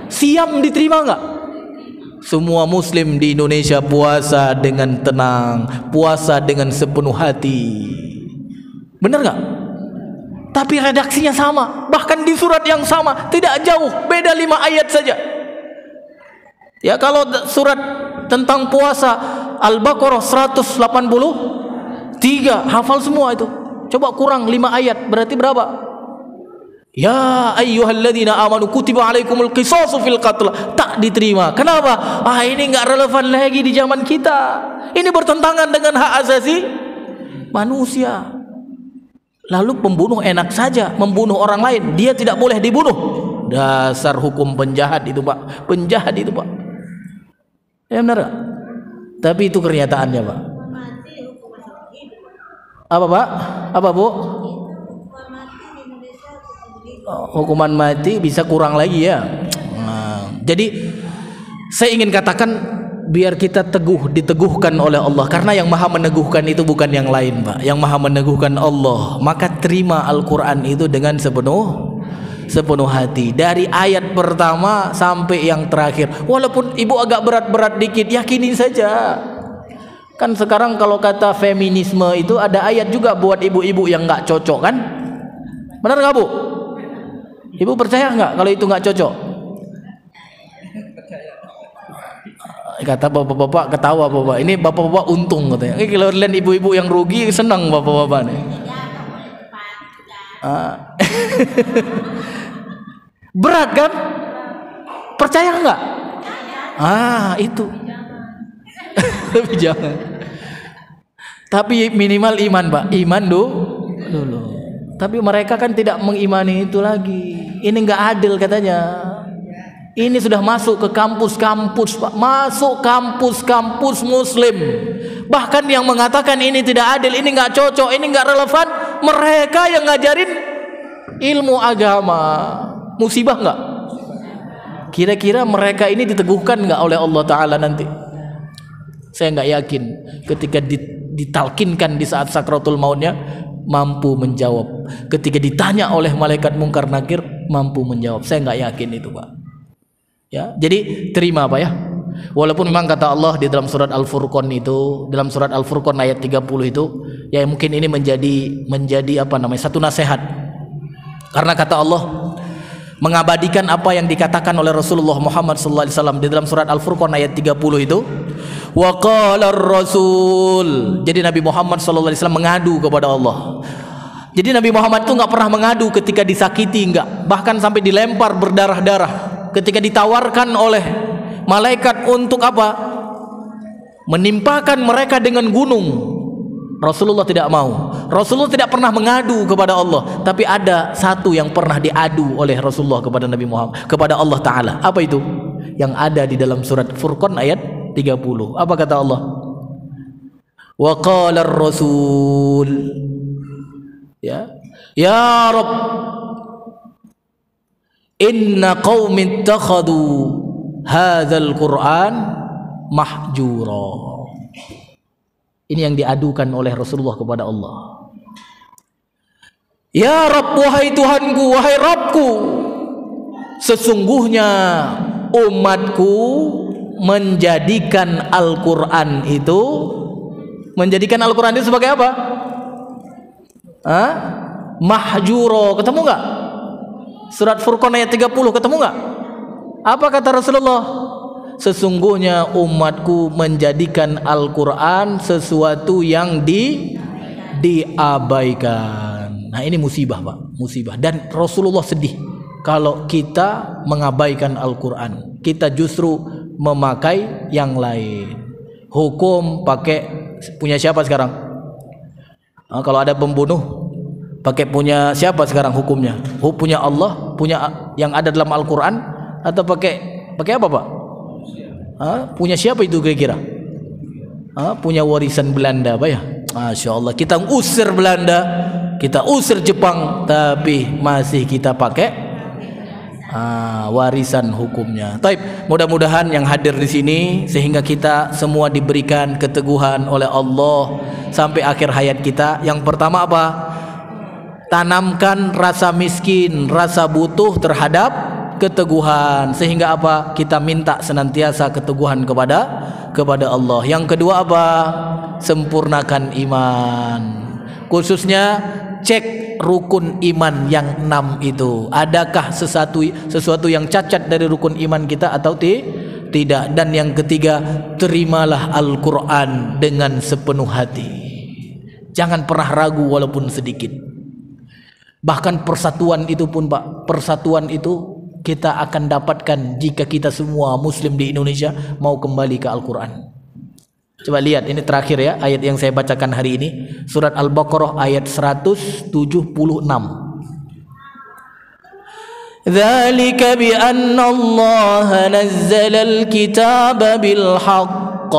siam. Diterima enggak? Semua muslim di Indonesia puasa dengan tenang, puasa dengan sepenuh hati. Benar enggak? Tapi redaksinya sama, bahkan di surat yang sama, tidak jauh, beda 5 ayat saja. Ya kalau surat tentang puasa Al-Baqarah 183 hafal semua itu. Coba kurang 5 ayat berarti berapa? Ya ayyuhalladzina amanu kutiba alaikumul qisasu fil qatl. Tak diterima. Kenapa? Ini enggak relevan lagi di zaman kita. Ini bertentangan dengan hak asasi manusia. Lalu pembunuh enak saja membunuh orang lain, dia tidak boleh dibunuh. Dasar hukum penjahat itu, Pak. Penjahat itu, Pak. Ya benar gak? Tapi itu kenyataannya, Pak. Apa, Pak? Apa, Bu? Hukuman mati bisa kurang lagi ya. Jadi saya ingin katakan biar kita diteguhkan oleh Allah, karena yang maha meneguhkan itu bukan yang lain, Pak. Yang maha meneguhkan Allah. Maka terima Al-Quran itu dengan sepenuh hati, dari ayat pertama sampai yang terakhir. Walaupun ibu agak berat-berat dikit, yakini saja. Kan sekarang kalau kata feminisme itu ada ayat juga buat ibu-ibu yang nggak cocok, kan? Benar nggak, Bu? Ibu percaya nggak kalau itu nggak cocok? Kata bapak-bapak ketawa, bapak. Ini bapak-bapak untung katanya. Kalau lihat ibu-ibu yang rugi, senang bapak-bapak nih. Berat kan? Percaya nggak? Itu. Tapi jangan. Tapi minimal iman, Pak. Iman dulu. Tapi mereka kan tidak mengimani itu lagi. Ini nggak adil katanya. Ini sudah masuk ke kampus-kampus, Pak. Masuk kampus-kampus Muslim. Bahkan yang mengatakan ini tidak adil, ini nggak cocok, ini nggak relevan, mereka yang ngajarin ilmu agama. Musibah nggak? Kira-kira mereka ini diteguhkan nggak oleh Allah Ta'ala nanti? Saya nggak yakin. Ketika ditalkinkan di saat sakratul mautnya, mampu menjawab. Ketika ditanya oleh malaikat mungkar nakir, mampu menjawab. Saya nggak yakin itu, Pak. Ya, jadi terima, Pak, ya. Walaupun memang kata Allah di dalam surat Al-Furqan itu, dalam surat Al-Furqan ayat 30 itu, ya mungkin ini menjadi apa namanya, satu nasihat. Karena kata Allah mengabadikan apa yang dikatakan oleh Rasulullah Muhammad SAW di dalam surat Al-Furqan ayat 30 itu. Wa qala ar-rasul. Jadi Nabi Muhammad SAW mengadu kepada Allah. Jadi Nabi Muhammad itu nggak pernah mengadu ketika disakiti, nggak, bahkan sampai dilempar berdarah-darah. Ketika ditawarkan oleh malaikat untuk apa? Menimpakan mereka dengan gunung, Rasulullah tidak mau. Rasulullah tidak pernah mengadu kepada Allah, tapi ada satu yang pernah diadu oleh Rasulullah kepada Nabi Muhammad, kepada Allah Ta'ala. Apa itu? Yang ada di dalam surat Furqan ayat 30. Apa kata Allah? Wa qala ar-rasul, ya Rabb, inna qaumi ittakhadhu hadzal Qur'an mahjura. Ini yang diadukan oleh Rasulullah kepada Allah. Ya Rabb, wahai Tuhanku, wahai Rabbku, sesungguhnya umatku menjadikan Al-Quran itu sebagai apa? Mahjura. Ketemu nggak? Surat Furqan ayat 30 ketemu nggak? Apa kata Rasulullah? Sesungguhnya umatku menjadikan Al-Quran sesuatu yang diabaikan. Nah, ini musibah, Pak, musibah. Dan Rasulullah sedih kalau kita mengabaikan Al-Quran. Kita justru memakai yang lain. Hukum pakai punya siapa sekarang? Kalau ada pembunuh pakai punya siapa sekarang hukumnya? Punya Allah, punya yang ada dalam Al-Quran, atau pakai apa, Pak? Punya siapa itu kira-kira? Punya warisan Belanda, Pak, ya? Masya Allah, kita usir Belanda, kita usir Jepang, tapi masih kita pakai warisan hukumnya. Taib, mudah-mudahan yang hadir di sini sehingga kita semua diberikan keteguhan oleh Allah sampai akhir hayat kita. Yang pertama apa? Tanamkan rasa miskin, rasa butuh terhadap keteguhan, sehingga apa? Kita minta senantiasa keteguhan kepada Allah. Yang kedua apa? Sempurnakan iman. Khususnya cek rukun iman yang 6 itu. Adakah sesuatu yang cacat dari rukun iman kita atau Tidak. Dan yang ketiga, terimalah Al-Quran dengan sepenuh hati. Jangan pernah ragu walaupun sedikit. Bahkan persatuan itu pun Pak, persatuan itu kita akan dapatkan jika kita semua Muslim di Indonesia mau kembali ke Al-Quran. Coba lihat, ini terakhir ya, ayat yang saya bacakan hari ini, surat Al-Baqarah ayat 176. Dzalika bi anna Allah nazzala al-kitaba bil haqq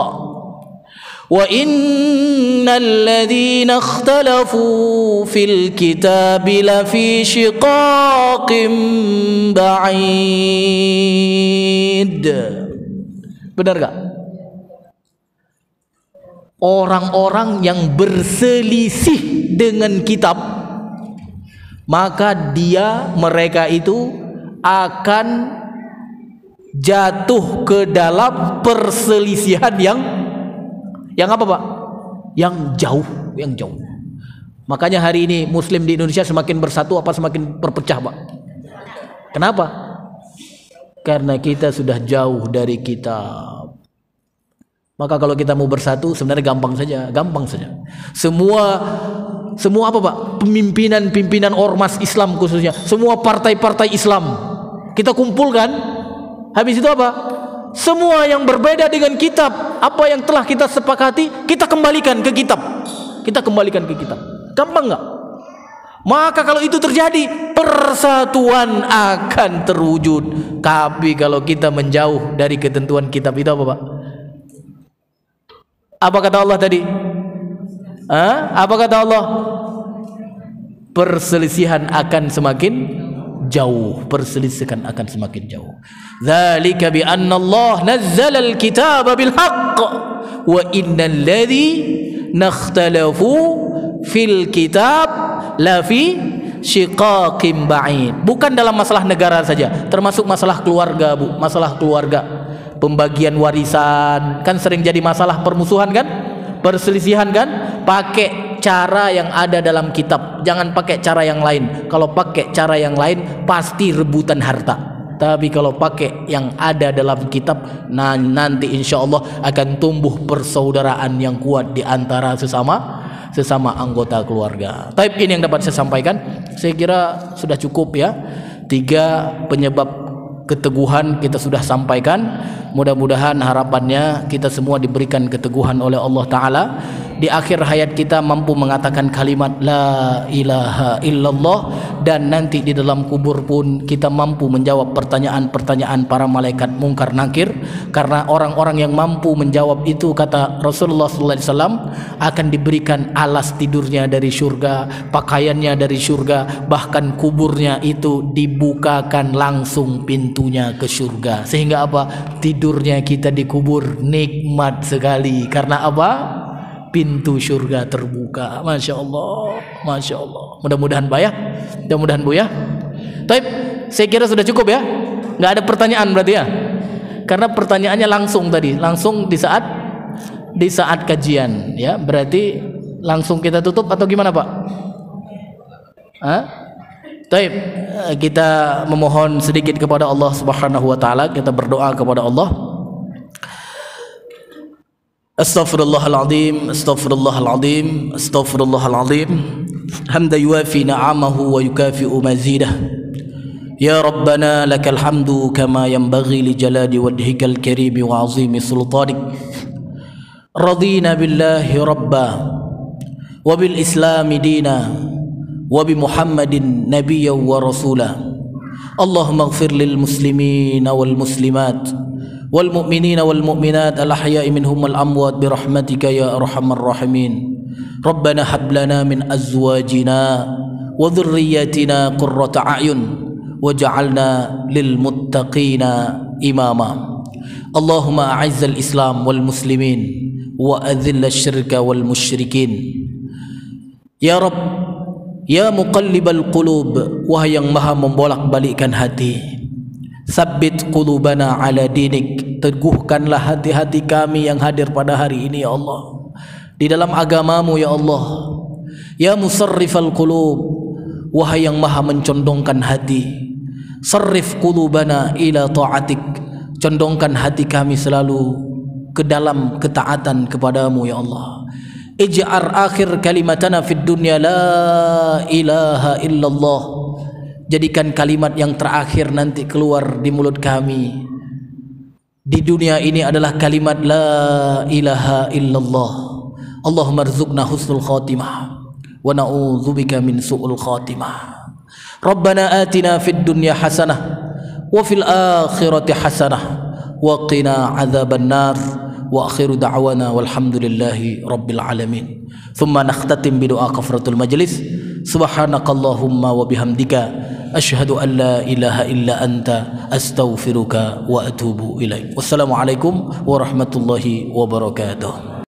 wa innal ladzina ikhtalafu fil kitabi lafi shiqaqin ba'id. Benar gak? Orang-orang yang berselisih dengan kitab, maka mereka itu akan jatuh ke dalam perselisihan yang apa Pak? Yang jauh. Makanya hari ini Muslim di Indonesia semakin bersatu apa semakin berpecah Pak? Kenapa? Karena kita sudah jauh dari kitab. Maka kalau kita mau bersatu sebenarnya gampang saja. Semua apa Pak? Pimpinan ormas Islam khususnya, semua partai-partai Islam kita kumpulkan. Habis itu apa? Semua yang berbeda dengan kitab, apa yang telah kita sepakati, kita kembalikan ke kitab. Gampang nggak? Maka kalau itu terjadi, persatuan akan terwujud. Tapi kalau kita menjauh dari ketentuan kitab itu apa Pak? Apa kata Allah tadi? Apa kata Allah? Perselisihan akan semakin jauh. Dzalika bi anna Allah nazzala al-kitaba bil haqq wa innal ladzina ikhtalafu fil kitab lafi shiqaqin ba'id. Bukan dalam masalah negara saja, termasuk masalah keluarga Bu, masalah keluarga. Pembagian warisan kan sering jadi masalah permusuhan kan, perselisihan kan. Pakai cara yang ada dalam kitab, jangan pakai cara yang lain. Kalau pakai cara yang lain pasti rebutan harta. Tapi kalau pakai yang ada dalam kitab, nanti insya Allah akan tumbuh persaudaraan yang kuat di antara sesama anggota keluarga. Tapi ini yang dapat saya sampaikan. Saya kira sudah cukup ya. 3 penyebab keteguhan kita sudah sampaikan. Mudah-mudahan harapannya kita semua diberikan keteguhan oleh Allah Ta'ala. Di akhir hayat kita mampu mengatakan kalimat La ilaha illallah. Dan nanti di dalam kubur pun kita mampu menjawab pertanyaan-pertanyaan para malaikat mungkar nakir. Karena orang-orang yang mampu menjawab itu, kata Rasulullah SAW, akan diberikan alas tidurnya dari surga, pakaiannya dari surga, bahkan kuburnya itu dibukakan langsung pintunya ke surga. Sehingga apa? Tidurnya kita di kubur nikmat sekali. Karena apa? Pintu surga terbuka. Masya Allah, Masya Allah. Mudah-mudahan Pak ya, mudah-mudahan Bu ya. Taib, saya kira sudah cukup ya. Nggak ada pertanyaan berarti ya. Karena pertanyaannya langsung tadi, langsung di saat kajian ya. Berarti langsung kita tutup atau gimana Pak? Taib, kita memohon sedikit kepada Allah Subhanahu wa taala, kita berdoa kepada Allah. Astaghfirullahaladzim, astaghfirullahaladzim, astaghfirullahaladzim. Hamda yuafi na'amahu wa yukafi'u mazidah. Ya Rabbana lakal hamdu kama yanbaghi li jalali wajhikal karimi wa azimi sultanik. Radina billahi rabba wa bil islami dina wa bi Muhammadin nabiyya wa rasula. Allahumma ighfir lil muslimina wal muslimat wal mu'minina wal mu'minat al ahya'i minhum wal amwat bi rahmatika ya arhamar rahimin. Rabbana hab lana min azwajina wa dhurriyyatina qurrata a'yun waj'alna lil muttaqina imama. Allahumma a'izzal islam wal muslimin wa adhill asyirka wal musyrikin. Ya Rabb, ya muqallibal qulub, wahai yang maha membolak-balikkan hati, sabbit qulubana ala dinik, teguhkanlah hati-hati kami yang hadir pada hari ini ya Allah di dalam agamamu ya Allah. Ya musarrifal qulub, wahai yang maha mencondongkan hati, sarrif qulubana ila ta'atik, condongkan hati kami selalu ke dalam ketaatan kepadamu ya Allah. Ij'ar akhir kalimatana fid dunya la ilaha illallah. Jadikan kalimat yang terakhir nanti keluar di mulut kami di dunia ini adalah kalimat la ilaha illallah. Allahumma rzuqna husnul khatimah wa na'udzubika min su'ul khatimah. Rabbana atina fid dunya hasanah wa fil akhirati hasanah wa qina adzaban nar. Wa akhiru da'wana walhamdulillahi rabbil alamin. Thumma nakhtatim bi doa kafaratul majlis. Subhanakallahumma wa bihamdika asyhadu an la ilaha illa anta astaghfiruka wa atubu ilaik. Wassalamualaikum warahmatullahi wabarakatuh.